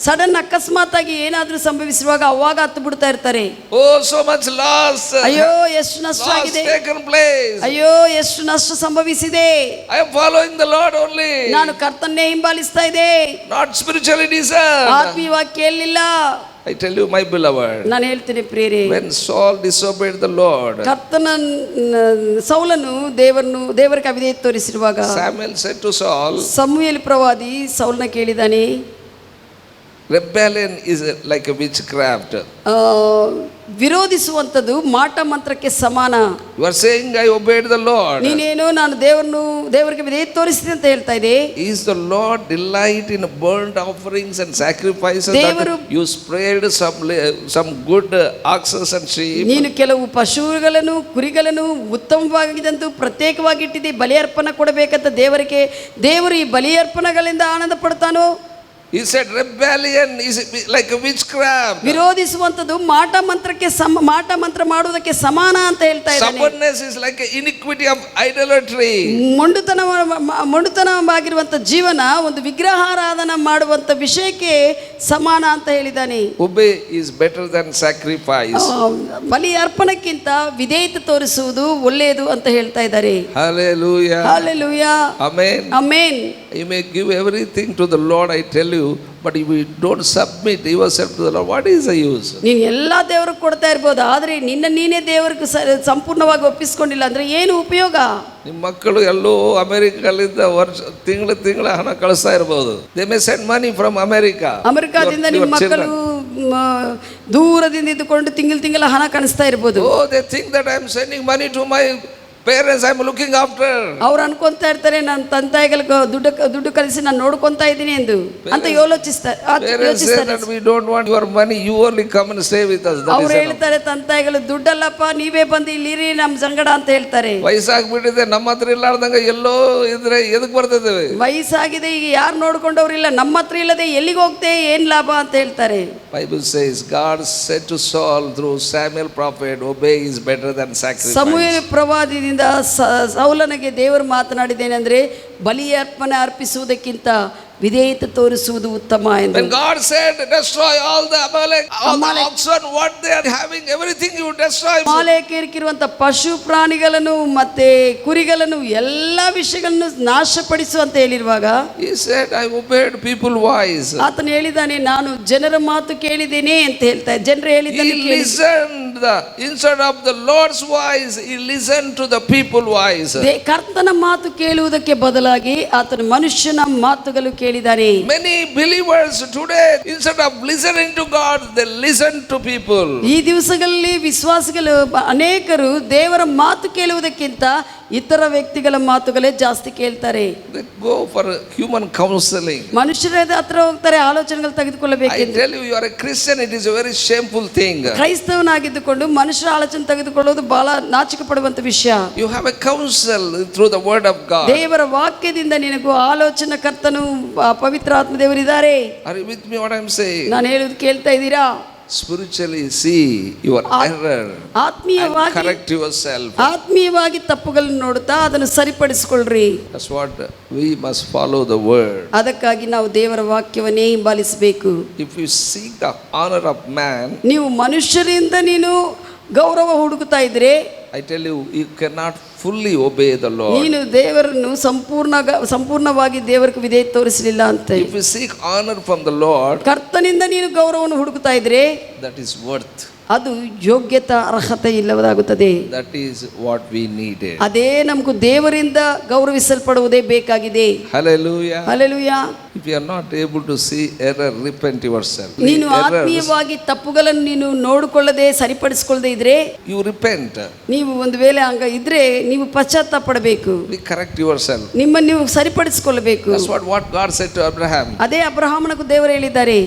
ಸಡನ್ ಅಕಸ್ಮಾತ್ ಆಗಿ ಏನಾದರೂ ಸಂಭವಿಸುವಾಗ ಅವಾಗ ಹತ್ತು ಬಿಡ್ತಾ ಇರ್ತಾರೆ. Oh, so much loss. ಅಯ್ಯೋ ಎಷ್ಟು ನಷ್ಟ ಆಗಿದೆ, taken place. ಅಯ್ಯೋ ಎಷ್ಟು ನಷ್ಟ ಸಂಭವಿಸಿದೆ. I am following the Lord only. ನಾನು ಕರ್ತನ್ನೇ ಹಿಂಬಾಲಿಸ್ತಾ ಇದೆ, Not spiritually discerned. ಆತ್ಮೀಯವಾಗಿ ಕೇಳಲಿಲ್ಲ. I tell you, my beloved, ನಾನು ಹೇಳ್ತೀನಿ ಪ್ರಿಯರೇ, when Saul disobeyed the Lord, ಕರ್ತನ ಸೌಲನು ದೇವರಿಗೆ ಅವಿಧೇಯತೆ ತೋರಿಸಿರುವಾಗ Samuel said to Saul, Samuel ಪ್ರವಾದಿ ಸೌಲನ ಕೇಳಿದಾನೆ, rebellion is like a witchcraft. ವಿರೋಧಿಸುವಂಥದ್ದು ಮಾಟ ಮಂತ್ರಕ್ಕೆ ಸಮಾನ. You are saying I obeyed the Lord. ನೀನೇನು ನಾನು ದೇವರಿಗೆ ವಿಧೇಯತೆ ತೋರಿಸಿದೆ ಅಂತ ಹೇಳ್ತಾ ಇದೆ. Is the Lord delight in burnt offerings and sacrifices that you spared some good oxen and sheep? ನೀನು ಕೆಲವು ಪಶುಗಳನ್ನು ಕುರಿಗಳನ್ನು ಉತ್ತಮವಾಗಿದಂತೂ ಪ್ರತ್ಯೇಕವಾಗಿ ಇಟ್ಟಿದ್ದೆ, ಬಲಿಯರ್ಪಣೆ ಕೊಡಬೇಕಂತ ದೇವರು ಈ ಬಲಿಯರ್ಪಣೆಗಳಿಂದ ಆನಂದ ಪಡ್ತಾನೋ? He said rebellion is like a witchcraft. ವಿರೋಧಿಸುವಂತದ್ದು ಮಾಟ ಮಂತ್ರ ಮಾಡುವುದಕ್ಕೆ ಸಮಾನ ಅಂತ ಹೇಳ್ತಾ ಇದ್ದಾನೆ. Stubbornness is like an iniquity of idolatry. ಮೊಂಡುತನವಾಗಿರುವಂತ ಜೀವನ ಒಂದು ವಿಗ್ರಹಾರಾಧನ ಮಾಡುವಂತ ವಿಷಯಕ್ಕೆ ಸಮಾನ ಅಂತ ಹೇಳಿದ್ದಾನೆ. Obey is better than sacrifice. ಬಲಿ ಅರ್ಪಣಕ್ಕಿಂತ ವಿಧೇಯತೆ ತೋರಿಸುವುದು ಒಳ್ಳೆಯದು ಅಂತ ಹೇಳ್ತಾ ಇದ್ದಾರೆ. Hallelujah. Hallelujah. Amen. Amen. You may give everything to the Lord, I tell you, but if you don't submit yourself to the Lord, what is the use? ನೀನು ಎಲ್ಲ ದೇವರಿಗೆ ಕೊಡ್ತಾ ಇರ್ಬೋದು, ಆದರೆ ನೀನೇ ದೇವರಿಗೆ ಸಂಪೂರ್ಣವಾಗಿ ಒಪ್ಪಿಸ್ಕೊಂಡಿಲ್ಲ ಅಂದ್ರೆ ಏನು ಉಪಯೋಗ? ನಿಮ್ಮ ಮಕ್ಕಳು ಎಲ್ಲೋ ಅಮೆರಿಕಲ್ಲಿಂದ ತಿಂಗಳ ಹಣ ಕಳಿಸ್ತಾ ಇರಬಹುದು. They may send money from America. ಅಮೆರಿಕಾದಿಂದ ನಿಮ್ಮ ಮಕ್ಕಳು ದೂರದಿಂದ ಇದ್ದುಕೊಂಡು ತಿಂಗಳ ಹಣ ಕಳಿಸ್ತಾ ಇರ್ಬೋದು. Oh, they think that I am sending money to my parents, I am looking after. ಅವ್ರು ಅನ್ಕೊಂತಾ ಇರ್ತಾರೆ ನನ್ನ ತಂದೆಗಳಿಗೆ ದುಡ್ಡು ಕಳಿಸಿ ನಾನು ನೋಡ್ಕೊಂತಾ ಇದ್ದೀನಿ ಎಂದು ಅಂತ ಯೋಚಿಸ್ತಾರೆ. We don't want your money, you only come and stay with us. ಅವ್ರು ಹೇಳ್ತಾರೆ ತಂದೆಗಳು ದುಡ್ಡಲ್ಲಪ್ಪ ನೀವೇ ಬಂದು ಇಲ್ಲಿರಿ ನಮ್ಮ ಸಂಗಡ ಅಂತ ಹೇಳ್ತಾರೆ. ವಯಸ್ಸಾಗ್ಬಿಟ್ಟಿದೆ, ನಮ್ಮ ಹತ್ರ ಇಲ್ಲಾರ್ದಂಗ ಎಲ್ಲೋ ಇದ್ರೆ ಎದಕ್ ಬರ್ತದೆ? ವಯಸ್ಸಾಗಿದೆ, ಈಗ ಯಾರು ನೋಡ್ಕೊಂಡವ್ರಿಲ್ಲ, ನಮ್ಮ ಹತ್ರ ಇಲ್ಲದೆ ಎಲ್ಲಿಗೆ ಹೋಗ್ತೇ ಏನ್ ಲಾಭ ಅಂತ ಹೇಳ್ತಾರೆ. Bible says God said to Saul through Samuel prophet, obey is better than sacrifice. ಸಮುವೇಲ ಪ್ರವಾದಿಯಿಂದ ಸೌಲನಿಗೆ ದೇವರು ಮಾತನಾಡಿದ್ದೇನೆಂದ್ರೆ ಬಲಿಯರ್ಪಣೆ ಅರ್ಪಿಸುವುದಕ್ಕಿಂತ ವಿಧೇಯತೆ ತೋರಿಸುವುದು ಉತ್ತಮ ಎಂದು. When God said, destroy all the Amalek, all the oxen, what they are having, everything you destroy. ಅಮಾಲೇಕ್ಯರಿಗಿರುವಂತ ಪಶು ಪ್ರಾಣಿಗಳನ್ನು ಮತ್ತೆ ಕುರಿಗಳನ್ನು ಎಲ್ಲ ವಿಷಯಗಳನ್ನು ನಾಶಪಡಿಸು ಅಂತ ಹೇಳಿರುವಾಗ He said, I obeyed people wise. ಆತನು ಹೇಳಿದ್ದಾನೆ, ನಾನು ಜನರ ಮಾತು ಕೇಳಿದ್ದೇನೆ ಅಂತ ಹೇಳ್ತಾ ಜನರು He ಹೇಳಿದ್ದನ್ನು ಕೇಳಿ. listened instead of the Lord's voice, he listened to the people voice. ಕರ್ತನ ಮಾತು ಕೇಳುವುದಕ್ಕೆ ಬದಲಾಗಿ ಆತನು ಮನುಷ್ಯನ ಮಾತುಗಳು ಕೇಳಿದ್ದಾನೆ. Many believers today, instead of listening to God, they listen to people. ಈ ದಿವಸಗಳಲ್ಲಿ ವಿಶ್ವಾಸಿಗಳು ಅನೇಕರು ದೇವರ ಮಾತು ಕೇಳುವುದಕ್ಕಿಂತ ಇತರ ವ್ಯಕ್ತಿಗಳ ಮಾತುಗಳೇ ಜಾಸ್ತಿ ಕೇಳ್ತಾರೆ. They go for human counseling. ಮನುಷ್ಯರ ಹತ್ರ ಹೋಗ್ತಾರೆ, ಆಲೋಚನೆಗಳು I ತೆಗೆದುಕೊಳ್ಳಬೇಕೆಂದು. tell you, you are a Christian, it is a very shameful thing. ಕ್ರೈಸ್ತವನಾಗಿದ್ದುಕೊಂಡು ಮನುಷ್ಯರ ಆಲೋಚನೆ ತೆಗೆದುಕೊಳ್ಳೋದು ಬಹಳ ನಾಚಿಕೆ ಪಡುವಂತ ವಿಷಯ. You have a counsel through the word of God. ದೇವರ ವಾಕ್ಯದಿಂದ ನಿನಗೂ ಆಲೋಚನಾ ಕರ್ತನು ಪವಿತ್ರ ಆತ್ಮದೇವರಿದ್ದಾರೆ. Are you with me what I am saying? ನಾನು ಹೇಳುವುದು ಕೇಳ್ತಾ ಇದ್ದೀರಾ? Spiritually see your error and ಆತ್ಮೀಯವಾಗಿ correct yourself. ಆತ್ಮೀಯವಾಗಿ ತಪ್ಪುಗಳನ್ನು ನೋಡುತ್ತಾ ಅದನ್ನು ಸರಿಪಡಿಸಿಕೊಳ್ಳ್ರಿ. That's what we must follow the word. ಅದಕ್ಕಾಗಿ ನಾವು ದೇವರ ವಾಕ್ಯವನ್ನೇ ಹಿಂಬಾಲಿಸಬೇಕು. If you seek the honor of man, ನೀವು ಮನುಷ್ಯರಿಂದ ನೀನು ಗೌರವ ಹುಡುಕುತ್ತಾ ಇದ್ರೆ I tell you, you cannot fully obey the Lord. ನೀನು ದೇವರನ್ನು ಸಂಪೂರ್ಣವಾಗಿ ದೇವರಿಗೆ ವಿಧೇಯತೆ ತೋರಿಸಲಿಲ್ಲ ಅಂತ. If you seek honor from the Lord, ಕರ್ತನಿಂದ ನೀನು ಗೌರವವನ್ನು ಹುಡುಕುತ್ತಾ ಇದ್ರೆ that is worth. ಅದು ಯೋಗ್ಯತಾ ಅರ್ಹತೆ ಇಲ್ಲದಾಗುತ್ತದೆ. That is what we needed. ಅದೇ ನಮಗೂ ದೇವರಿಂದ ಗೌರವಿಸಲ್ಪಡುವುದೇ ಬೇಕಾಗಿದೆ. Hallelujah. Hallelujah. If you are not able to see error, repent yourself. ನೀನು ಆತ್ಮೀಯವಾಗಿ ತಪ್ಪುಗಳನ್ನು ನೀನು ನೋಡಿಕೊಳ್ಳದೆ ಸರಿಪಡಿಸಿಕೊಳ್ಳದೆ ಇದ್ರೆ You repent. ನೀವು ಒಂದು ವೇಳೆ ಹಂಗ ಇದ್ರೆ ನೀವು ಪಶ್ಚಾತ್ತಾಪ ಪಡಬೇಕು. We correct yourself. ನಿಮ್ಮನ್ನು ನೀವು ಸರಿಪಡಿಸಿಕೊಳ್ಳಬೇಕು. That's what God said to Abraham. ಅದೇ ಅಬ್ರಹಾಮನಿಗೂ ದೇವರು ಹೇಳಿದ್ದಾರೆ,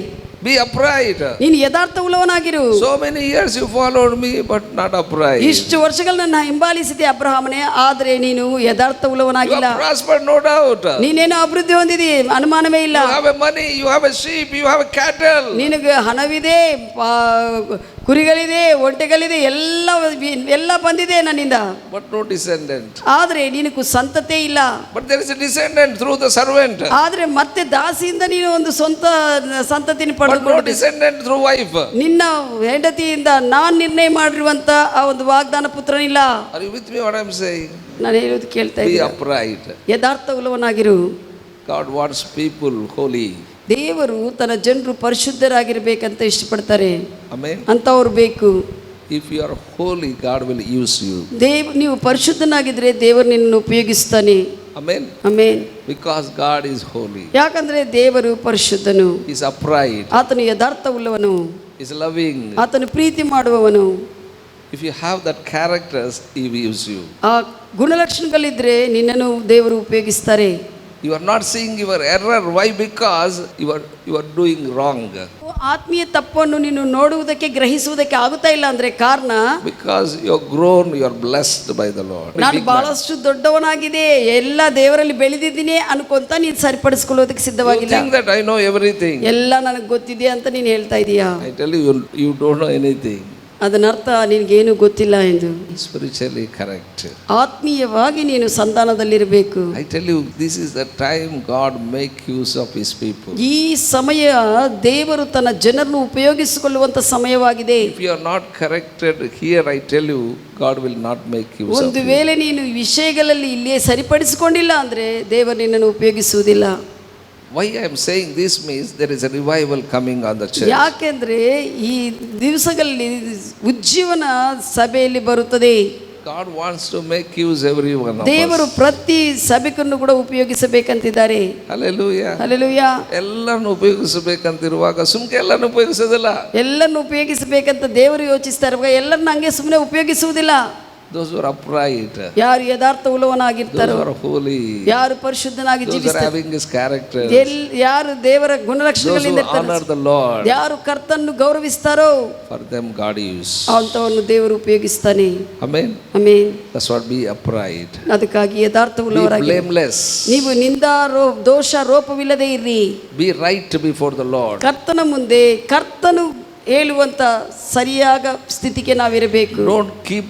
Be upright. ನೀನು ಯಥಾರ್ಥ ಉಳ್ಳವನಾಗಿರು. So many years you followed me, but not upright. ಇಷ್ಟು ವರ್ಷಗಳು ನನ್ನ ಹಿಂಬಾಲಿಸಿದೆ ಅಬ್ರಹಾಮನೇ, ಆದರೆ ನೀನು ಯಥಾರ್ಥ You ಉಳ್ಳವನಾಗಿಲ್ಲ. have prospered, no doubt. ನೀನೇನೋ ಅಭಿವೃದ್ಧಿ ಹೊಂದಿದಿ, ಅನುಮಾನವೇ ಇಲ್ಲ. You have a money, you have a sheep, you have a cattle. ನಿನಗೆ ಹಣವಿದೆ, ಕುರಿಗಳಿದೆ, ಒಂಟೆಗಳಿದೆ, ಎಲ್ಲ ಬಂದಿದೆ ನನ್ನಿಂದ, But no descendant. ಆದರೆ ನಿನಗೂ ಸಂತತಿ ಇಲ್ಲ. But there is a descendant through the servant. ಆದರೆ ಮತ್ತೆ ದಾಸಿಯಿಂದ ನೀನು ಒಂದು ಸ್ವಂತ ಸಂತತಿನ But no ಪಡೆದುಕೊಂಡು descendant through wife. ನಿನ್ನ ಹೆಂಡತಿಯಿಂದ ನಾನು ನಿರ್ಣಯ ಮಾಡಿರುವಂತ ಆ ಒಂದು ವಾಗ್ದಾನ ಪುತ್ರನಿಲ್ಲ. Are you with me what I am saying? ನಾನು ಹೇಳೋದು ಕೇಳ್ತಾ Be ಇದ್ದೀನಿ. upright. ಯಥಾರ್ಥ ಉಳ್ಳವನಾಗಿರು. God wants people holy. ದೇವರು ತನ್ನ ಜನರು ಪರಿಶುದ್ಧರಾಗಿರ್ಬೇಕಂತ ಇಷ್ಟಪಡ್ತಾರೆ. Amen. ಅಂತವ್ರು ಬೇಕು. If you are holy, God will use you. ನೀವು ಪರಿಶುದ್ಧನಾಗಿದ್ರೆ ದೇವರು ನಿನ್ನನ್ನು ಉಪಯೋಗಿಸ್ತಾನೆ. Amen. Amen. Because God is holy. ಯಾಕಂದ್ರೆ ದೇವರು ಪರಿಶುದ್ಧನು, He is upright. ಆತನು ಯಥಾರ್ಥ ಉಳ್ಳವನು, He is loving. ಆತನು ಪ್ರೀತಿ ಮಾಡುವವನು. If you have that characters, He will use you. ಆ ಗುಣಲಕ್ಷಣಗಳಿದ್ರೆ ನಿನ್ನನ್ನು ದೇವರು ಉಪಯೋಗಿಸ್ತಾರೆ. You are not seeing your error. Why? Because you are doing wrong. ಆತ್ಮೀಯ ತಪ್ಪನ್ನು ನೀನು ನೋಡುವುದಕ್ಕೆ ಗ್ರಹಿಸುವುದಕ್ಕೆ ಆಗುತ್ತಾ ಇಲ್ಲ ಅಂದ್ರೆ ಕಾರಣ, Because you are grown, you are blessed by the Lord. ನಾನು ಬಹಳಷ್ಟು ದೊಡ್ಡವನಾಗಿದೆ, ಎಲ್ಲ ದೇವರಲ್ಲಿ ಬೆಳೆದಿದ್ದೀನಿ ಅನ್ಕೊಂತ ನೀನು ಸರಿಪಡಿಸ್ಕೊಳ್ಳೋದಕ್ಕೆ You ಸಿದ್ಧವಾಗಿಲ್ಲ. think that I know everything. ಎಲ್ಲ ನನಗೆ ಗೊತ್ತಿದೆ ಅಂತ ನೀನು ಹೇಳ್ತಾ ಇದೀಯಾ. I tell you, you don't know anything. ಅದನ್ನರ್ಥ ನಿನಗೇನು ಗೊತ್ತಿಲ್ಲ ಎಂದು. Spiritually correct. ಆತ್ಮೀಯವಾಗಿ ನೀನು ಸಂಧಾನದಲ್ಲಿರಬೇಕು. I tell you, this is the time God make use of His people. ಈ ಸಮಯ ದೇವರು ತನ್ನ ಜನರನ್ನು ಉಪಯೋಗಿಸಿಕೊಳ್ಳುವಂತ ಸಮಯವಾಗಿದೆ. If you are not corrected here, I tell you, God will not make use of ಒಂದು you. ವೇಳೆ ನೀನು ವಿಷಯಗಳಲ್ಲಿ ಇಲ್ಲಿಯೇ ಸರಿಪಡಿಸಿಕೊಂಡಿಲ್ಲ ಅಂದ್ರೆ ದೇವರು ನಿನ್ನನ್ನು ಉಪಯೋಗಿಸುವುದಿಲ್ಲ. Why I am saying this means there is a revival coming on the church. ಯಾಕೆಂದ್ರೆ ಈ ದಿವಸಗಳಲ್ಲಿ ಉಜ್ಜೀವನ ಸಭೆಯಲ್ಲಿ ಬರುತ್ತದೆ. God wants to make use everyone of ದೇವರು us. ಪ್ರತಿ ಸಭೆಯನ್ನು ಕೂಡ ಉಪಯೋಗಿಸಬೇಕಂತಿದ್ದಾರೆ. Hallelujah. ಹಲ್ಲೆಲೂಯಾ. ಎಲ್ಲರನ್ನು ಉಪಯೋಗಿಸಬೇಕಂತಿರುವಾಗ ಸುಮ್ಕೆ ಎಲ್ಲರನ್ನು ಉಪಯೋಗಿಸೋದಿಲ್ಲ. ಎಲ್ಲರನ್ನು ಉಪಯೋಗಿಸಬೇಕಂತ ದೇವರು ಯೋಚಿಸ್ತಾ ಇರುವಾಗ ಎಲ್ಲರನ್ನ ಹಂಗೆ ಸುಮ್ಮನೆ ಉಪಯೋಗಿಸುವುದಿಲ್ಲ. Those who are upright, ಯಾರು ಯಥಾರ್ಥ those ಉಳ್ಳವನಾಗಿರ್ತಾರೋ, who are holy, ಯಾರು ಪರಿಶುದ್ಧನಾಗಿ those who are ಜೀವಿಸ್ತಾರೆ, having His character, ಯಾರು ದೇವರ those who ಗುಣಲಕ್ಷಣಗಳಿಂದ honor the Lord, ಯಾರು ಕರ್ತನ್ನು ಗೌರವಿಸ್ತಾರೋ for them God use. ಅಂತವನ್ನು ದೇವರು ಉಪಯೋಗಿಸ್ತಾನೆ. Amen. Amen. That's what, be upright. ಅದಕ್ಕಾಗಿ ಯಥಾರ್ಥ Be ಉಳ್ಳವರಾಗಿ blameless. ನೀವು ದೋಷ ರೋಪವಿಲ್ಲದೆ ಇರ್ರಿ. Be right before the Lord. ಕರ್ತನ ಮುಂದೆ ಕರ್ತನು ಹೇಳುವಂತ ಸರಿಯಾದ ಸ್ಥಿತಿಗೆ ನಾವಿರಬೇಕು. Don't keep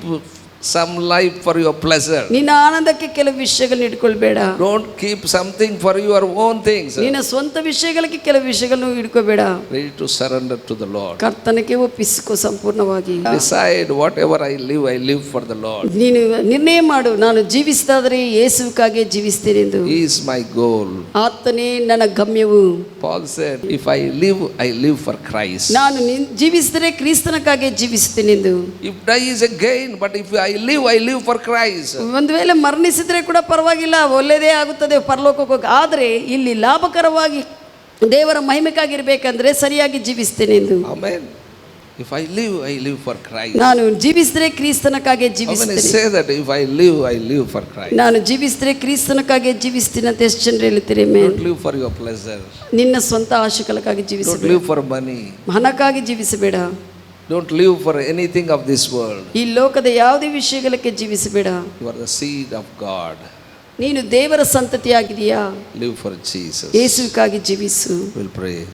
some life for your pleasure. ನಿನ್ನ ಆನಂದಕ್ಕೆ ಕೆಲವು ವಿಷಯಗಳನ್ನ ಇಟ್ಕೊಳ್ಬೇಡ. Don't keep something for your own things. ನಿನ್ನ ಸ್ವಂತ ವಿಷಯಗಳಿಗೆ ಕೆಲವು ವಿಷಯಗಳನ್ನು ಇಟ್ಕೋಬೇಡ. Ready to surrender to the Lord. ಕರ್ತನಿಗೆ ಒಪ್ಪಿಸಿಕೋ ಸಂಪೂರ್ಣವಾಗಿ. Decide whatever I live for the Lord. ನೀನು ನಿರ್ಣಯ ಮಾಡು, ನಾನು ಜೀವಿಸಿದಾದರೆ ಯೇಸುವಿಗಾಗಿ ಜೀವಿಸ್ತೇನೆ ಎಂದು. He is my goal. ಆತನೇ ನನ್ನ ಗಮ್ಯವು. Paul said, if I live for Christ. ನಾನು ಜೀವಿಸಿದರೆ ಕ್ರಿಸ್ತನಕ್ಕಾಗಿ ಜೀವಿಸುತ್ತೇನೆ ಎಂದು. If die is a gain, but if I live for Christ. ಒಂದು ವೇಳೆ ಮರಣಿಸಿದ್ರೆ ಕೂಡ ಪರವಾಗಿಲ್ಲ, ಒಳ್ಳೆಯದೇ ಆಗುತ್ತದೆ ಪರಲೋಕಕ್ಕೆ ಹೋಗಿ. ಆದರೆ ಇಲ್ಲಿ ಲಾಭಕರವಾಗಿ ದೇವರ ಮಹಿಮೆಗಾಗಿರ್ಬೇಕಂದ್ರೆ ಸರಿಯಾಗಿ ಜೀವಿಸ್ತೇನೆ ಎಂದು. Amen. If I live for Christ. ನಾನು ಜೀವಿಸಿದ್ರೆ ಕ್ರಿಸ್ತನಕ್ಕಾಗಿ Amen. ಜೀವಿಸ್ತೇನೆ. Say that if I live for Christ. ನಾನು ಜೀವಿಸಿದ್ರೆ ಕ್ರಿಸ್ತನಕ್ಕಾಗಿ ಜೀವಿಸ್ತೀನಿ ಅಂತ ಎಷ್ಟು ಜನರು ಹೇಳ್ತೀರಿ? Don't live for your pleasure. ನಿನ್ನ ಸ್ವಂತ ಆಶೆಗಳಕ್ಕಾಗಿ Don't ಜೀವಿಸಬೇಡ. live for money. ಹಣಕ್ಕಾಗಿ ಜೀವಿಸಬೇಡ. Don't live for anything of this world. ಈ ಲೋಕದ ಯಾವುದೇ ವಿಷಯಗಳಿಗೆ ಜೀವಿಸಬೇಡ. You are the seed of God. ನೀನು ದೇವರ ಸಂತತಿಯಾಗಿದೆಯಾ? Live for Jesus. ಯೇಸುವಿಗಾಗಿ ಜೀವಿಸು. We'll pray.